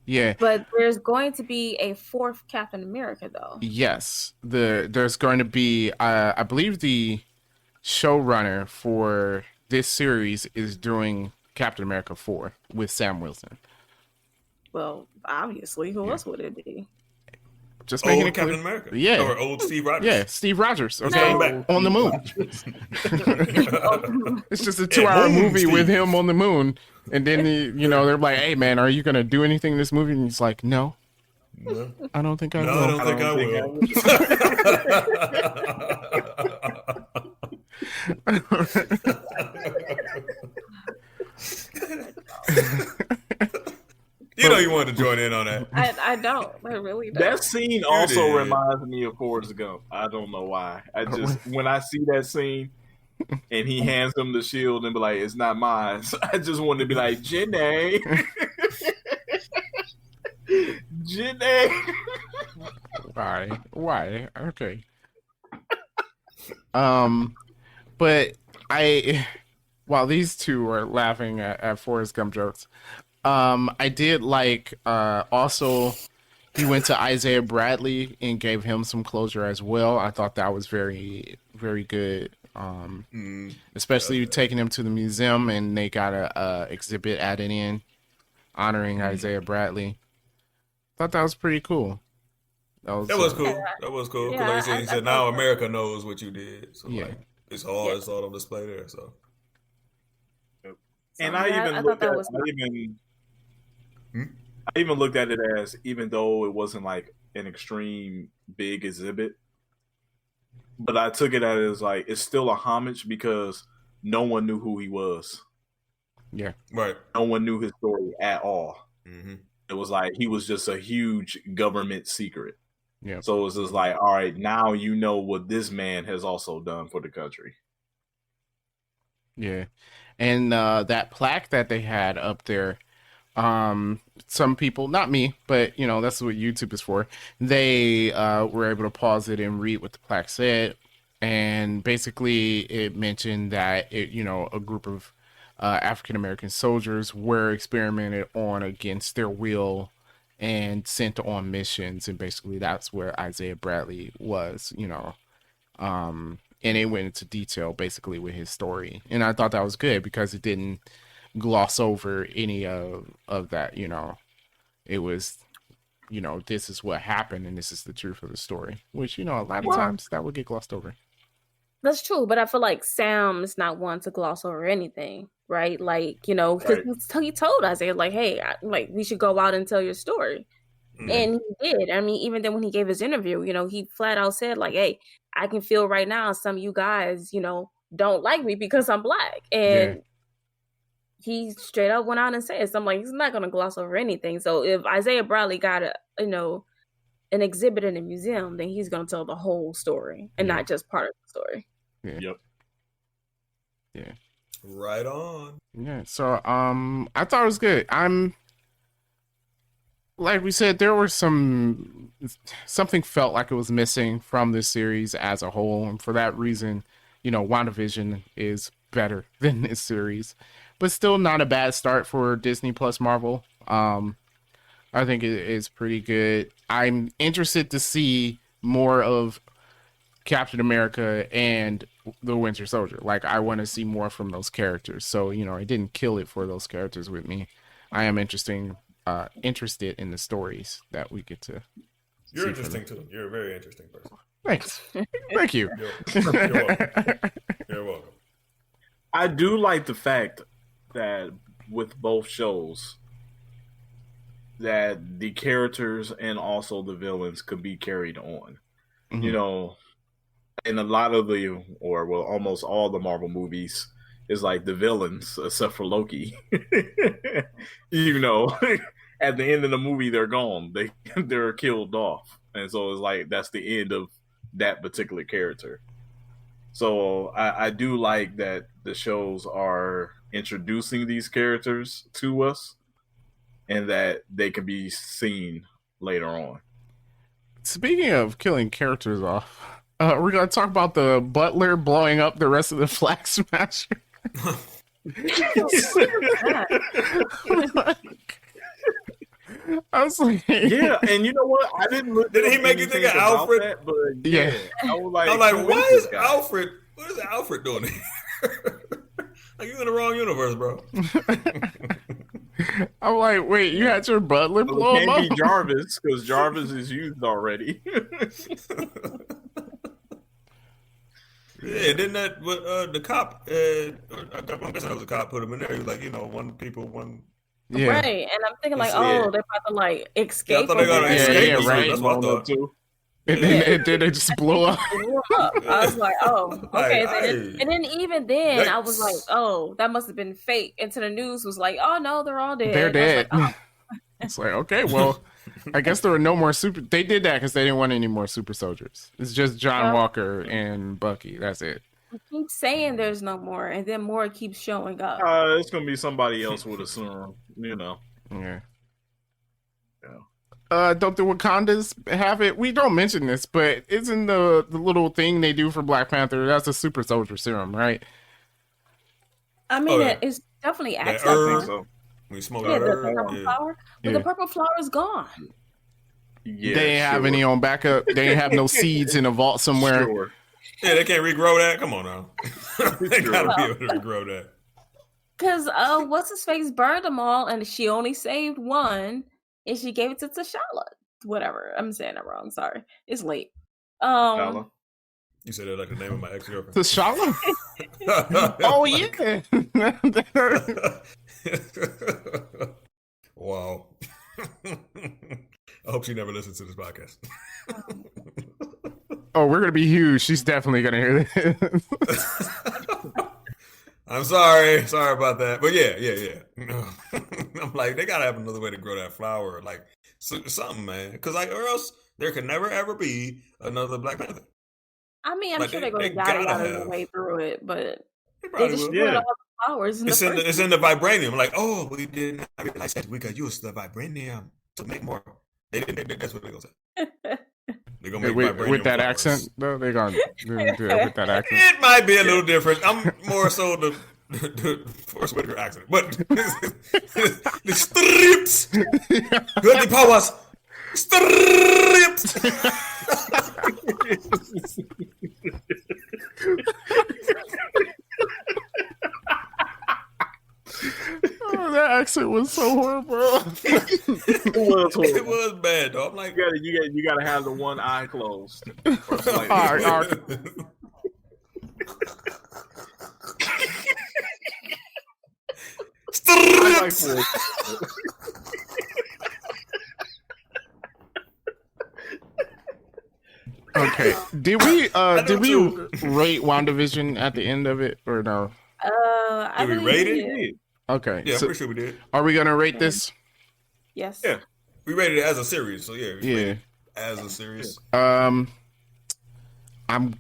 Yeah. But there's going to be a fourth Captain America, though. Yes. There's going to be, I believe the showrunner for this series is doing Captain America 4 with Sam Wilson. Well, obviously, who else would it be? Just making Old it clear. Captain America. Yeah. Or old Steve Rogers. Yeah, Steve Rogers. Okay. Going back. On the moon. It's just a 2-hour moon, movie Steve. with him on the moon. And then, they're like, hey, man, are you going to do anything in this movie? And he's like, no, No, I don't think I I will. don't think I will. You know you wanted to join in on that. I don't. I really don't. That scene also did. reminds me of Forrest Gump. I don't know why. I just when I see that scene and he hands him the shield and be like, "It's not mine." So I just want to be like, "Jenny, Jenny." Why? Okay. But I, while these two are laughing at Forrest Gump jokes, I did like also he went to Isaiah Bradley and gave him some closure as well. I thought that was very very good. Especially taking him to the museum and they got a exhibit added in honoring Isaiah Bradley. Thought that was pretty cool. That was Uh, cool. That was cool. 'Cause Yeah, like you said, he I said, now America knows what you did. So yeah, like, it's all Yeah. it's all on display there. So So, And I yeah, even I thought looked that at was Hmm? I even looked at it as, even though it wasn't like an extreme big exhibit, but I took it as like it's still a homage because no one knew who he was. yeah, right. No one knew his story at all. Mm-hmm. It was like he was just a huge government secret. yeah, So it was just like, all right, now you know what this man has also done for the country. yeah. And that plaque that they had up there, some people, not me, but you know that's what YouTube is for. They were able to pause it and read what the plaque said, and basically it mentioned that a group of African American soldiers were experimented on against their will and sent on missions, and basically that's where Isaiah Bradley was, and it went into detail basically with his story, and I thought that was good because it didn't gloss over any of that. It was, this is what happened and this is the truth of the story, which a lot of well, times that would get glossed over. that's true, but I feel like Sam is not one to gloss over anything, right? Like, because Right. he told Isaiah, like, hey, like, we should go out and tell your story. Mm-hmm. And he did. I mean, even then when he gave his interview, he flat out said, like, hey, I can feel right now some of you guys, don't like me because I'm black. Yeah, And he straight up went out and said something like he's not going to gloss over anything. So if Isaiah Bradley got an exhibit in a museum, then he's going to tell the whole story and Yeah. not just part of the story. yeah, Yep. yeah, Right on. yeah. So I thought it was good. I'm like we said, there were something felt like it was missing from this series as a whole, and for that reason, WandaVision is better than this series, but still not a bad start for Disney Plus Marvel. I think it is pretty good. I'm interested to see more of Captain America and the Winter Soldier. Like, I want to see more from those characters. So, I didn't kill it for those characters with me. I am interested in the stories that we get to. You're see interesting too. You're a very interesting person. Thanks. Thank you. You're welcome. You're welcome. I do like the fact that with both shows, that the characters and also the villains could be carried on. Mhm. You know, in a lot of the, or well, almost all the Marvel movies, is like the villains, except for Loki. At the end of the movie, they're gone. They're killed off, and so it's like that's the end of that particular character. So I do like that the shows are introducing these characters to us, and that they can be seen later on. Speaking of killing characters off, we're going to talk about the butler blowing up the rest of the Flag Smasher. I was like, Yeah, and you know what? I didn't look. Didn't he up make you think of anything about Alfred? that, but Yeah. I was like, I'm like, who what this is guy? Alfred? What is Alfred doing here? Like, you in the wrong universe, bro. I'm like, wait, you had your butler Well, blow it him can't up? be Jarvis because Jarvis is used already. Yeah, didn't that? But the cop, I'm guessing that was a cop, put him in there. He was like, one people, one. Yeah. Right. And I'm thinking like, Yeah. they're about to like Yeah, I escape. thought they got to over Yeah, escape. yeah, or something. right. That's what I Blown up thought. too. And then they just blew up. It blew up. I was like, oh, okay. Aye. And then even then, I was Yikes. like, oh, that must have been fake. Until the news was like, oh no, they're all dead. They're And I was dead. like, It's like, okay, well, I guess there were no more super. They did that because they didn't want any more super soldiers. It's just John Yeah. Walker and Bucky. That's it. I keep saying there's no more, and then more keeps showing up. It's gonna be somebody else with a serum, Yeah. Yeah. don't the Wakandas have it? We don't mention this, but isn't the little thing they do for Black Panther? That's a super soldier serum, right? I mean, yeah. it's definitely That acts herb. like So, When you smoke yeah, that the herb, purple yeah. flower, but Yeah. the purple flower is gone. yeah, They ain't have any on backup. They ain't have no seeds in a vault somewhere. Sure. Yeah, they can't regrow that. Come on now, they Sure. gotta be able to regrow that. Because what's his face burned them all, and she only saved one, and she gave it to T'Challa. Whatever, I'm saying that wrong. Sorry, it's late. T'Challa. You said that like the name of my ex-girlfriend. T'Challa? Oh yeah. Wow. I hope she never listens to this podcast. Oh, we're gonna be huge. She's definitely gonna hear this. I'm sorry about that, but yeah. I'm like, they gotta have another way to grow that flower, like something, man. Because like, or else there could never ever be another Black Panther. I mean, I'm Like, sure they they're going to gotta yada have- their way through it, but They they probably just will. put Yeah. all the flowers in the first It's in the vibranium. Like, oh, we did not realize that we could use the vibranium to make more. They didn't. That's what they're gonna say. They're gonna make vibranium with that flowers. accent, though, they're gonna do that with that accent. It might be a little different. I'm more so the Forrest Whitaker accent, but the strips, good the powers, strips. Oh, that accent was so horrible. It was horrible. It was bad, though. I'm like, You gotta have the one eye closed. Or slightly. All right. I like strips. Forrest. Okay. Did we do did we too. rate WandaVision at the end of it or no? I Did we believe rate we it? did. Okay. Yeah, I'm so pretty sure we did. are we gonna rate this? Yes. Yeah. We rated it as a series, so yeah, we Yeah. rated it as a series. I'm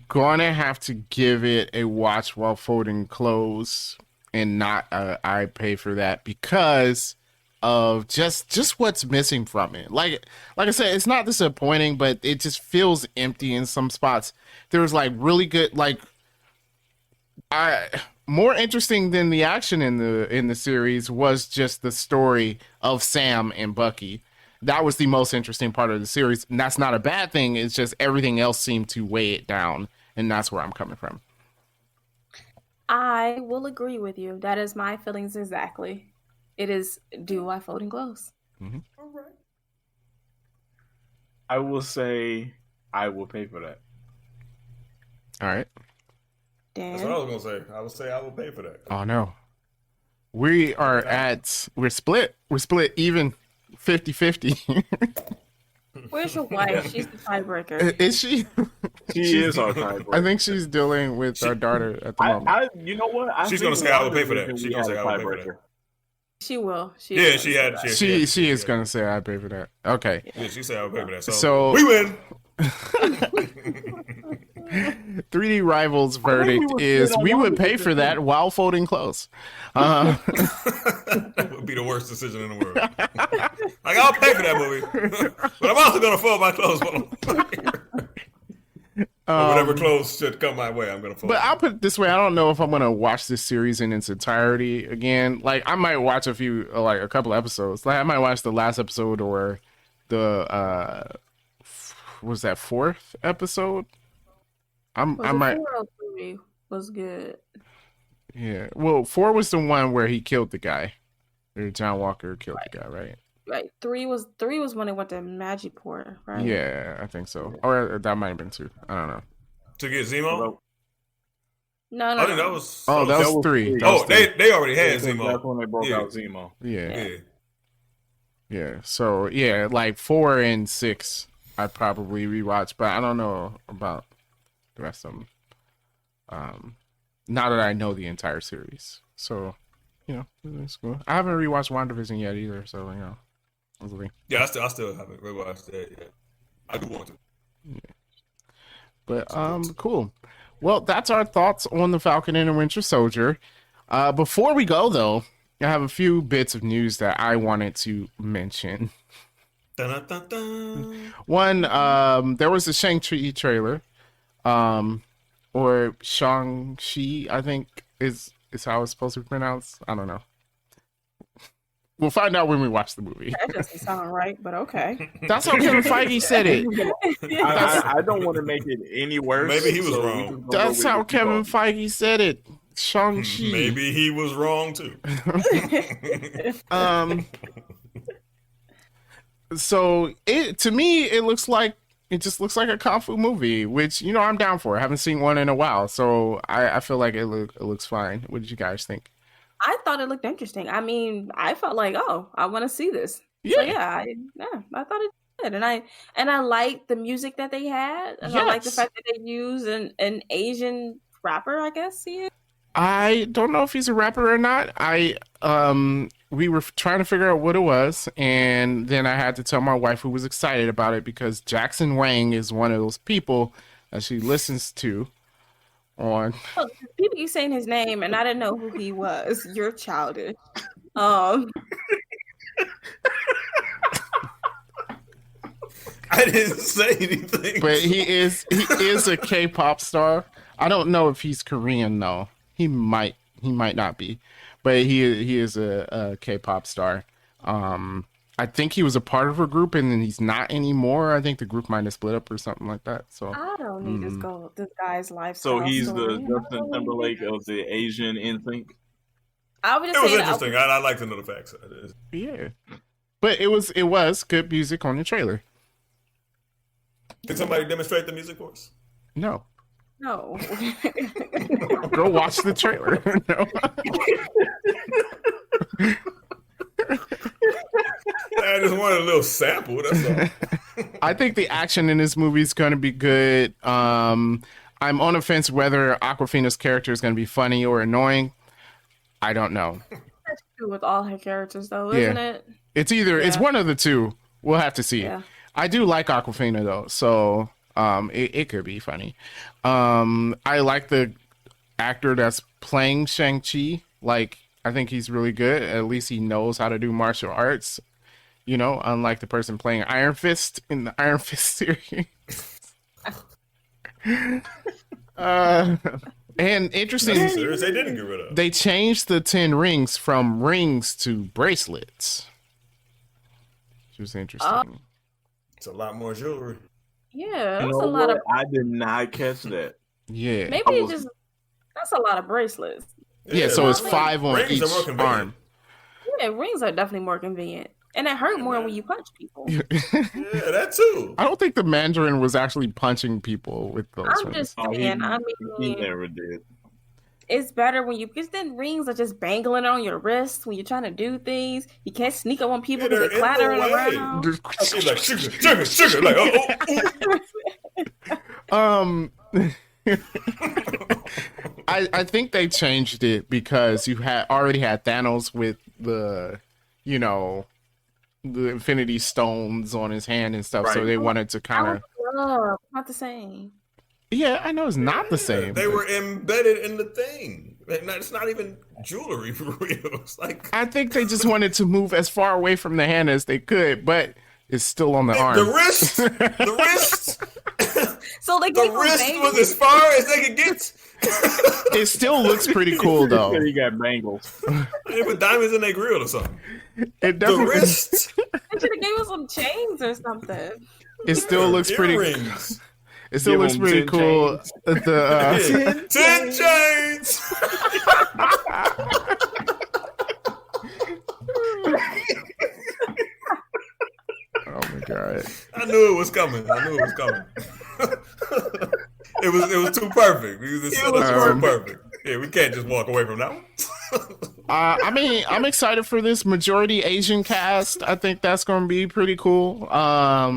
gonna have to give it a watch while folding clothes and not I pay for that because of just what's missing from it. Like I said, it's not disappointing, but it just feels empty in some spots. There was like really good more interesting than the action in the series was just the story of Sam and Bucky. That was the most interesting part of the series, and that's not a bad thing. It's just everything else seemed to weigh it down, and that's where I'm coming from. I will agree with you. That is my feelings exactly. It is do I folding clothes? I will say I will pay for that. All right. That's what I was gonna say. I would say I will pay for that. Oh no, we're split. We're split even 50-50. Where's your wife? She's the tiebreaker. Is she? She is our tiebreaker. I think she's dealing with our daughter at the moment. You know what? She's think gonna say I will pay for that. WandaVision, She's we gonna had say a I will pay for tiebreaker. that. She will. Yeah, she had. She is gonna say I pay for that. Okay. Yeah, she said I will pay for that. So- we win. 3D Rivals verdict is we would pay for that while folding clothes. That would be the worst decision in the world. Like, I'll pay for that movie, but I'm also gonna fold my clothes while or whatever clothes should come my way. I'm gonna fold. But I'll put it this way: I don't know if I'm gonna watch this series in its entirety again. Like, I might watch a couple episodes. Like, I might watch the last episode or the was that 4th episode? I might. 403 was good. Yeah. Well, 4 was the one where he killed the guy. Or John Walker killed the guy, right? Right. 3 was when it went to Magiport, right? Yeah, I think so. Or that might have been 2. I don't know. to get Zemo. No, I think that was. Oh, that was 3. That was Oh, 3. they already had That's Zemo. when they broke Yeah. out Zemo. Yeah. Yeah. Yeah. So yeah, like 4 and 6, I'd probably rewatch, but I don't know about the rest of them. Now that I know the entire series, so it's cool. I haven't rewatched WandaVision yet either, so we'll see. Yeah, I still haven't rewatched that yet. I do want to. But cool. Well, that's our thoughts on the Falcon and the Winter Soldier. Before we go though, I have a few bits of news that I wanted to mention. Dun-dun-dun-dun. One, there was a Shang-Chi trailer, or Shang-Chi, I think is how it's supposed to be pronounced. I don't know. We'll find out when we watch the movie. That doesn't sound right, but okay. That's how Kevin Feige said it. I don't want to make it any worse. Maybe he was so wrong. we can go That's with how what you Kevin thought. Feige said it. Shang-Chi. Maybe he was wrong too. So to me, it just looks like a kung fu movie, which I'm down for. I haven't seen one in a while, so I feel like it looks fine. What did you guys think? I thought it looked interesting. I mean, I felt like, oh, I want to see this. Yeah. So I thought it did, and I liked the music that they had, and I like the Yes. fact that they used an Asian rapper. I guess he is. I don't know if he's a rapper or not. We were trying to figure out what it was, and then I had to tell my wife, who was excited about it, because Jackson Wang is one of those people that she listens to on. Well, people keep saying his name, and I didn't know who he was. You're childish. I didn't say anything. But he is a K-pop star. I don't know if he's Korean though. He might not be, but he is a K-pop star. I think he was a part of a group and then he's not anymore. I think the group might have split up or something like that. So I don't need this guy's lifestyle. So he's story. the Justin Timberlake of the Asian NSYNC. I would just It was say interesting. I like to know the facts. yeah, but it was good music on the trailer. Can somebody demonstrate the music for us? No, No. go watch the trailer. No. I just wanted a little sample. That's all. I think the action in this movie is going to be good. I'm on the fence whether Aquafina's character is going to be funny or annoying. I don't know. That's true with all her characters, though, isn't it? It's it's one of the two. We'll have to see. Yeah. I do like Aquafina though, so it could be funny. I like the actor that's playing Shang-Chi. Like, I think he's really good. At least he knows how to do martial arts. Unlike the person playing Iron Fist in the Iron Fist series. And interesting, That's serious. They didn't get rid of. they changed the 10 rings from rings to bracelets. Which was interesting. It's a lot more jewelry. Yeah, You that's know a lot what? of. I did not catch that. Yeah. Maybe I it was- just. That's a lot of bracelets. Yeah, so it's Rings 5 on rings each are more convenient. arm. Yeah, rings are definitely more convenient, and it hurt more when you punch people. Yeah, that too. I don't think the Mandarin was actually punching people with those I'm rings. just Oh, saying. he never did. It's better when because then rings are just bangling on your wrist when you're trying to do things. You can't sneak up on people Yeah, because they're they're in the clattering way. around. She's like sugar, like I think they changed it because you already had Thanos with the Infinity Stones on his hand and stuff, so Right. they wanted to kind of. Not the same. Yeah, I know it's not the same. They but were embedded in the thing. It's not even jewelry for real. It's like I think they just wanted to move as far away from the hand as they could, but it's still on the arm. the wrist. The wrist. So they The keep on wrist banging. was as far as they could get. It still looks pretty cool though. He got bangles. They put diamonds in their grill or something. It The definitely. wrist. They should have gave us some chains or something. It still looks pretty. Earrings. It still Give looks 'em pretty 10 cool. Yeah. 10 chains. Oh my god. I knew it was coming. It was too perfect. It was too perfect. Yeah, we can't just walk away from that one. I'm excited for this majority Asian cast. I think that's going to be pretty cool. Yeah.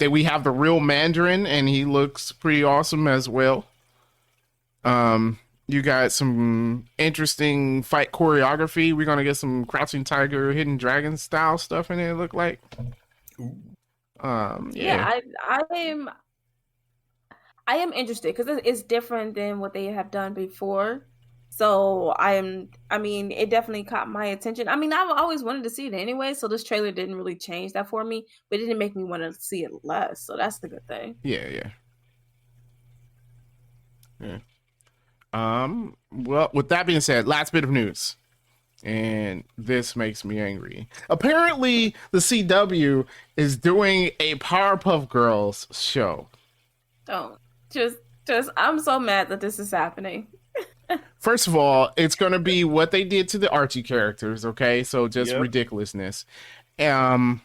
We have the real Mandarin, and he looks pretty awesome as well. You got some interesting fight choreography. We're gonna get some Crouching Tiger, Hidden Dragon style stuff in it. It look like. Yeah, I am interested because it's different than what they have done before. So I mean, it definitely caught my attention. I mean, I've always wanted to see it anyway, so this trailer didn't really change that for me, but it didn't make me want to see it less. So that's the good thing. Yeah. Well, with that being said, last bit of news. And this makes me angry. Apparently, the CW is doing a Powerpuff Girls show. Don't just I'm so mad that this is happening. First of all, it's going to be what they did to the Archie characters, okay? So just ridiculousness. Powerpuff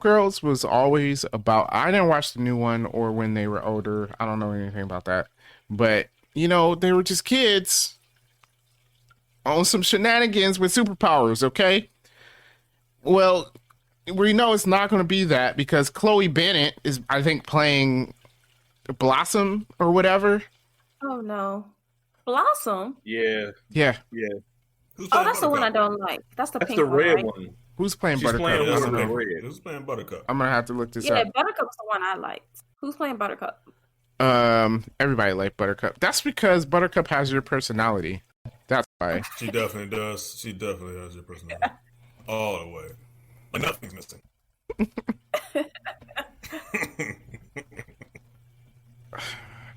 Girls was always about... I didn't watch the new one or when they were older. I don't know anything about that. But, you know, they were just kids on some shenanigans with superpowers, okay? Well, we know it's not going to be that because Chloe Bennett is, I think, playing Blossom or whatever. Oh no, Blossom. Yeah. Oh, that's the one I don't like. That's the pink the one, red right? one. Who's playing She's Buttercup? playing I don't know. red. Who's playing Buttercup? I'm gonna have to look this Yeah, up. Buttercup's the one I liked. Who's playing Buttercup? Everybody liked Buttercup. That's because Buttercup has your personality. That's why. She definitely does. She definitely has your personality. All the way. Like nothing's missing.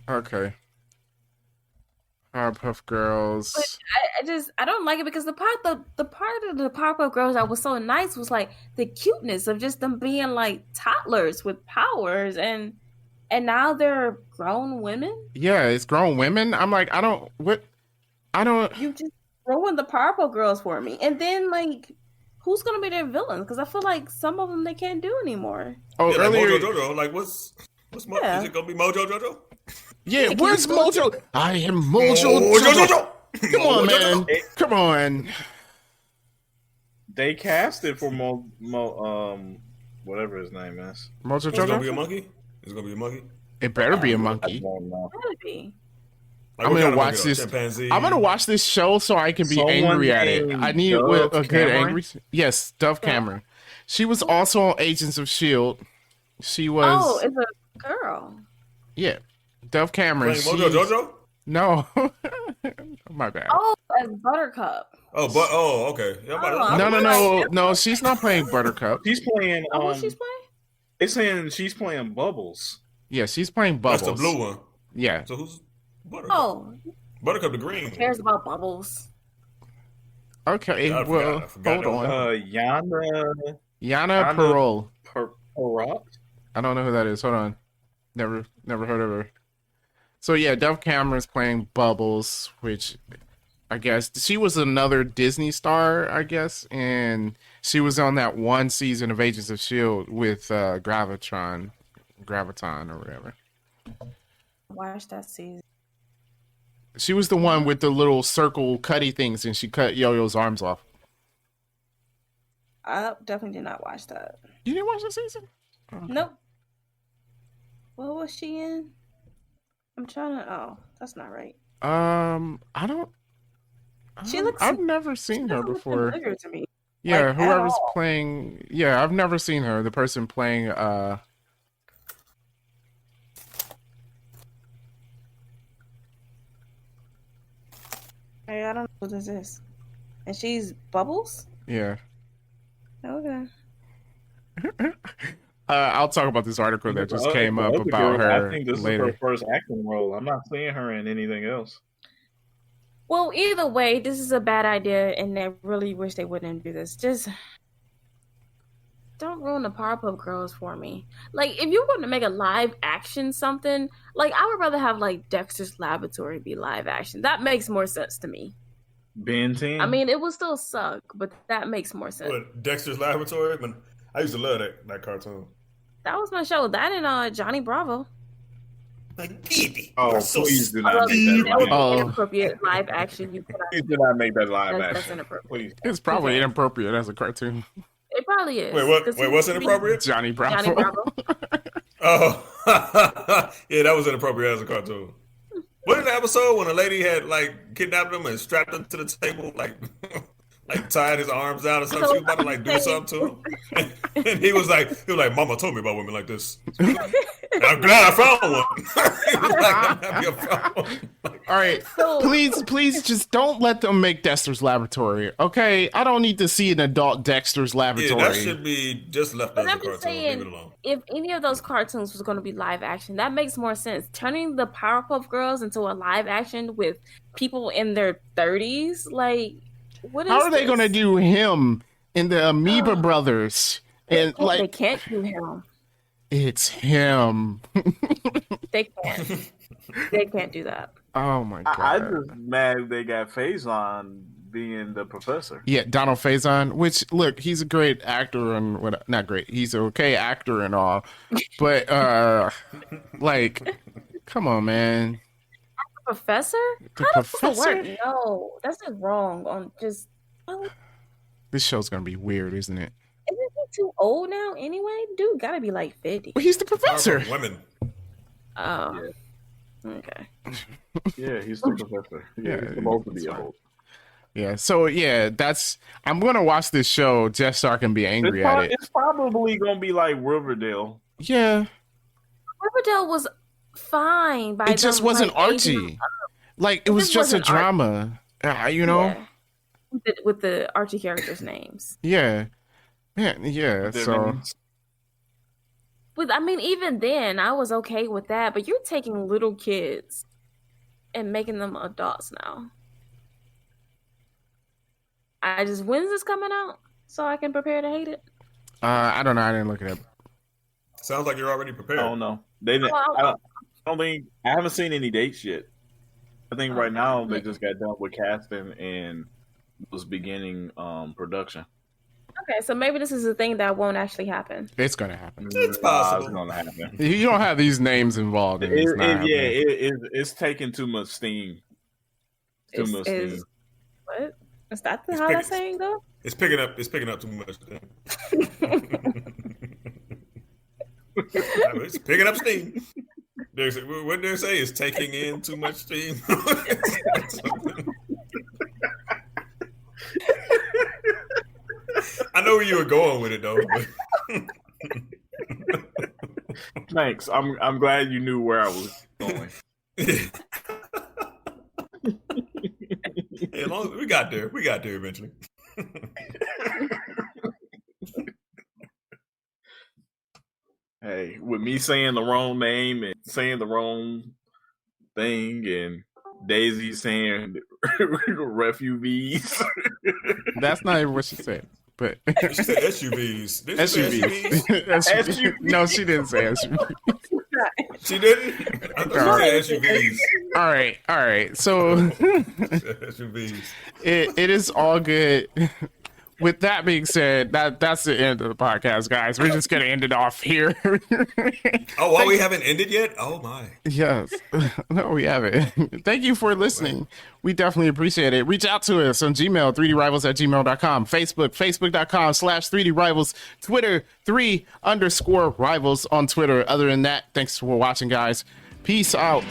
Okay. Powerpuff Girls. But I don't like it because the part of the Powerpuff Girls that was so nice was like the cuteness of just them being like toddlers with powers and now they're grown women. Yeah, it's grown women. I'm like, You just ruined the Powerpuff Girls for me. And then like, who's gonna be their villains? Because I feel like some of them they can't do anymore. Oh, yeah, earlier. Like Mojo Jojo. Like what's Yeah. Is it gonna be Mojo Jojo? Yeah, where's Mojo? I am Mojo Jojo. Come on, man. Come on. They cast it for whatever his name is. Mojo It's gonna be Jojo? a monkey? It's gonna be a monkey? It better be a I monkey. don't know. Maybe. Like, I'm what gonna kind of watch monkey, though? this. Chimpanzee? I'm gonna watch this show so I can be Someone angry at it. named I need Dove a good Cameron? angry. Yes, Dove Cameron. She was also on Agents of Shield. She was. Oh, it's a girl. Yeah, Dove Cameron. Playing Mojo she's- Jojo? No, my bad. Oh, as Buttercup. Okay. Yeah, No. She's not playing Buttercup. She's playing. Oh, who she's playing? It's saying she's playing Bubbles. Yeah, she's playing Bubbles. That's the blue one. Yeah. So who's Buttercup? Oh, Buttercup the green who one. cares about Bubbles? Okay. I Well, forgot hold that on. Yana Yana Perol. Perot. I don't know who that is. Hold on. Never heard of her. So yeah, Dove Cameron's playing Bubbles, which I guess she was another Disney star, I guess, and she was on that one season of Agents of Shield with Graviton or whatever. Watch that season. She was the one with the little circle cutty things, and she cut Yo-Yo's arms off. I definitely did not watch that. You didn't watch the season? Okay. Nope. What was she in? I'm trying to. Oh, that's not right. I don't. She looks. I've never seen her doesn't look before. familiar to me. Yeah, like, at whoever's all. playing. Yeah, I've never seen her. The person playing. Hey, I don't know what this is. And she's Bubbles. Yeah. Okay. I'll talk about this article that just came up Other about girl, her I think this later. is her first acting role. I'm not seeing her in anything else. Well, either way, this is a bad idea, and I really wish they wouldn't do this. Just don't ruin the Powerpuff Girls for me. Like, if you're going to make a live action something, like I would rather have like Dexter's Laboratory be live action. That makes more sense to me. Ben 10. I mean, it would still suck, but that makes more sense. What, Dexter's Laboratory? I used to love that cartoon. That was my show. That and Johnny Bravo. Like, baby. Oh, you're so please do Although not make that that would be Oh. inappropriate live action. You put out. Please do not make that live That's action. inappropriate. Please. It's probably Okay. inappropriate as a cartoon. It probably is. Wait, what? 'Cause Wait, what's he- inappropriate? Johnny Bravo. Johnny Bravo. Oh, yeah, that was inappropriate as a cartoon. What in the episode when a lady had like kidnapped him and strapped him to the table, like tied his arms down or something? She was about to do something to him, and he was like, "Mama told me about women like this." I'm glad I found one. Like, I'm happy I found one. All right, please, just don't let them make Dexter's Laboratory. Okay, I don't need to see an adult Dexter's Laboratory. Yeah, that should be just left as a I'm cartoon. just saying, Leave it alone. if any of those cartoons was going to be live action, that makes more sense. Turning the Powerpuff Girls into a live action with people in their 30s, like, what is How are they this? going to do him in the Amoeba Brothers? And They can't do him. It's him. They can't. They can't do that. Oh my god! I just mad they got Faison being the professor. Yeah, Donald Faison. Which look, he's a great actor and what? Not great. He's an okay actor and all, but like, come on, man. Professor? The How does that professor? work? No, that's just wrong. On just This show's gonna be weird, isn't it? isn't he too old now? Anyway, dude, gotta be like 50. Well, he's the professor. Powerpuff Women. Oh, okay. Yeah, he's the professor. Yeah, he's supposed to be old. Yeah. So yeah, I'm gonna watch this show just so I can be angry at it. It's probably gonna be like Riverdale. Yeah. Riverdale was fine by It just them, wasn't like, aging Archie. Like it was just a wasn't drama. You know? Yeah. With the Archie characters' names. Yeah. Yeah. So I mean, even then, I was okay with that. But you're taking little kids and making them adults now. When's this coming out so I can prepare to hate it? I don't know. I didn't look it up. Sounds like you're already prepared. I don't know. They didn't. I don't think. I haven't seen any dates yet. I think right now they just got done with casting and was beginning production. Okay, so maybe this is a thing that won't actually happen. It's gonna happen. It's possible. It's gonna happen. You don't have these names involved. And it's not happening. It's taking too much steam. Too much steam. What? Is that how that saying go? It's picking up too much. It's picking up steam. What they say is taking in too much steam. I know where you were going with it though. Thanks. I'm glad you knew where I was going. As long as we got there eventually. Hey, with me saying the wrong name and saying the wrong thing, and Daisy saying refugees. That's not even what she said. But she said SUVs. Did she say SUVs. No, she didn't say SUVs. She didn't. I thought she said SUVs. All right. So SUVs. It is all good. With that being said, that's the end of the podcast, guys. We're just gonna end it off here. We haven't ended yet? Oh my. Yes. No, we haven't. Thank you for listening. We definitely appreciate it. Reach out to us on Gmail, 3drivals@gmail.com, Facebook, facebook.com/3drivals, Twitter, 3_rivals on Twitter. Other than that, thanks for watching, guys. Peace out.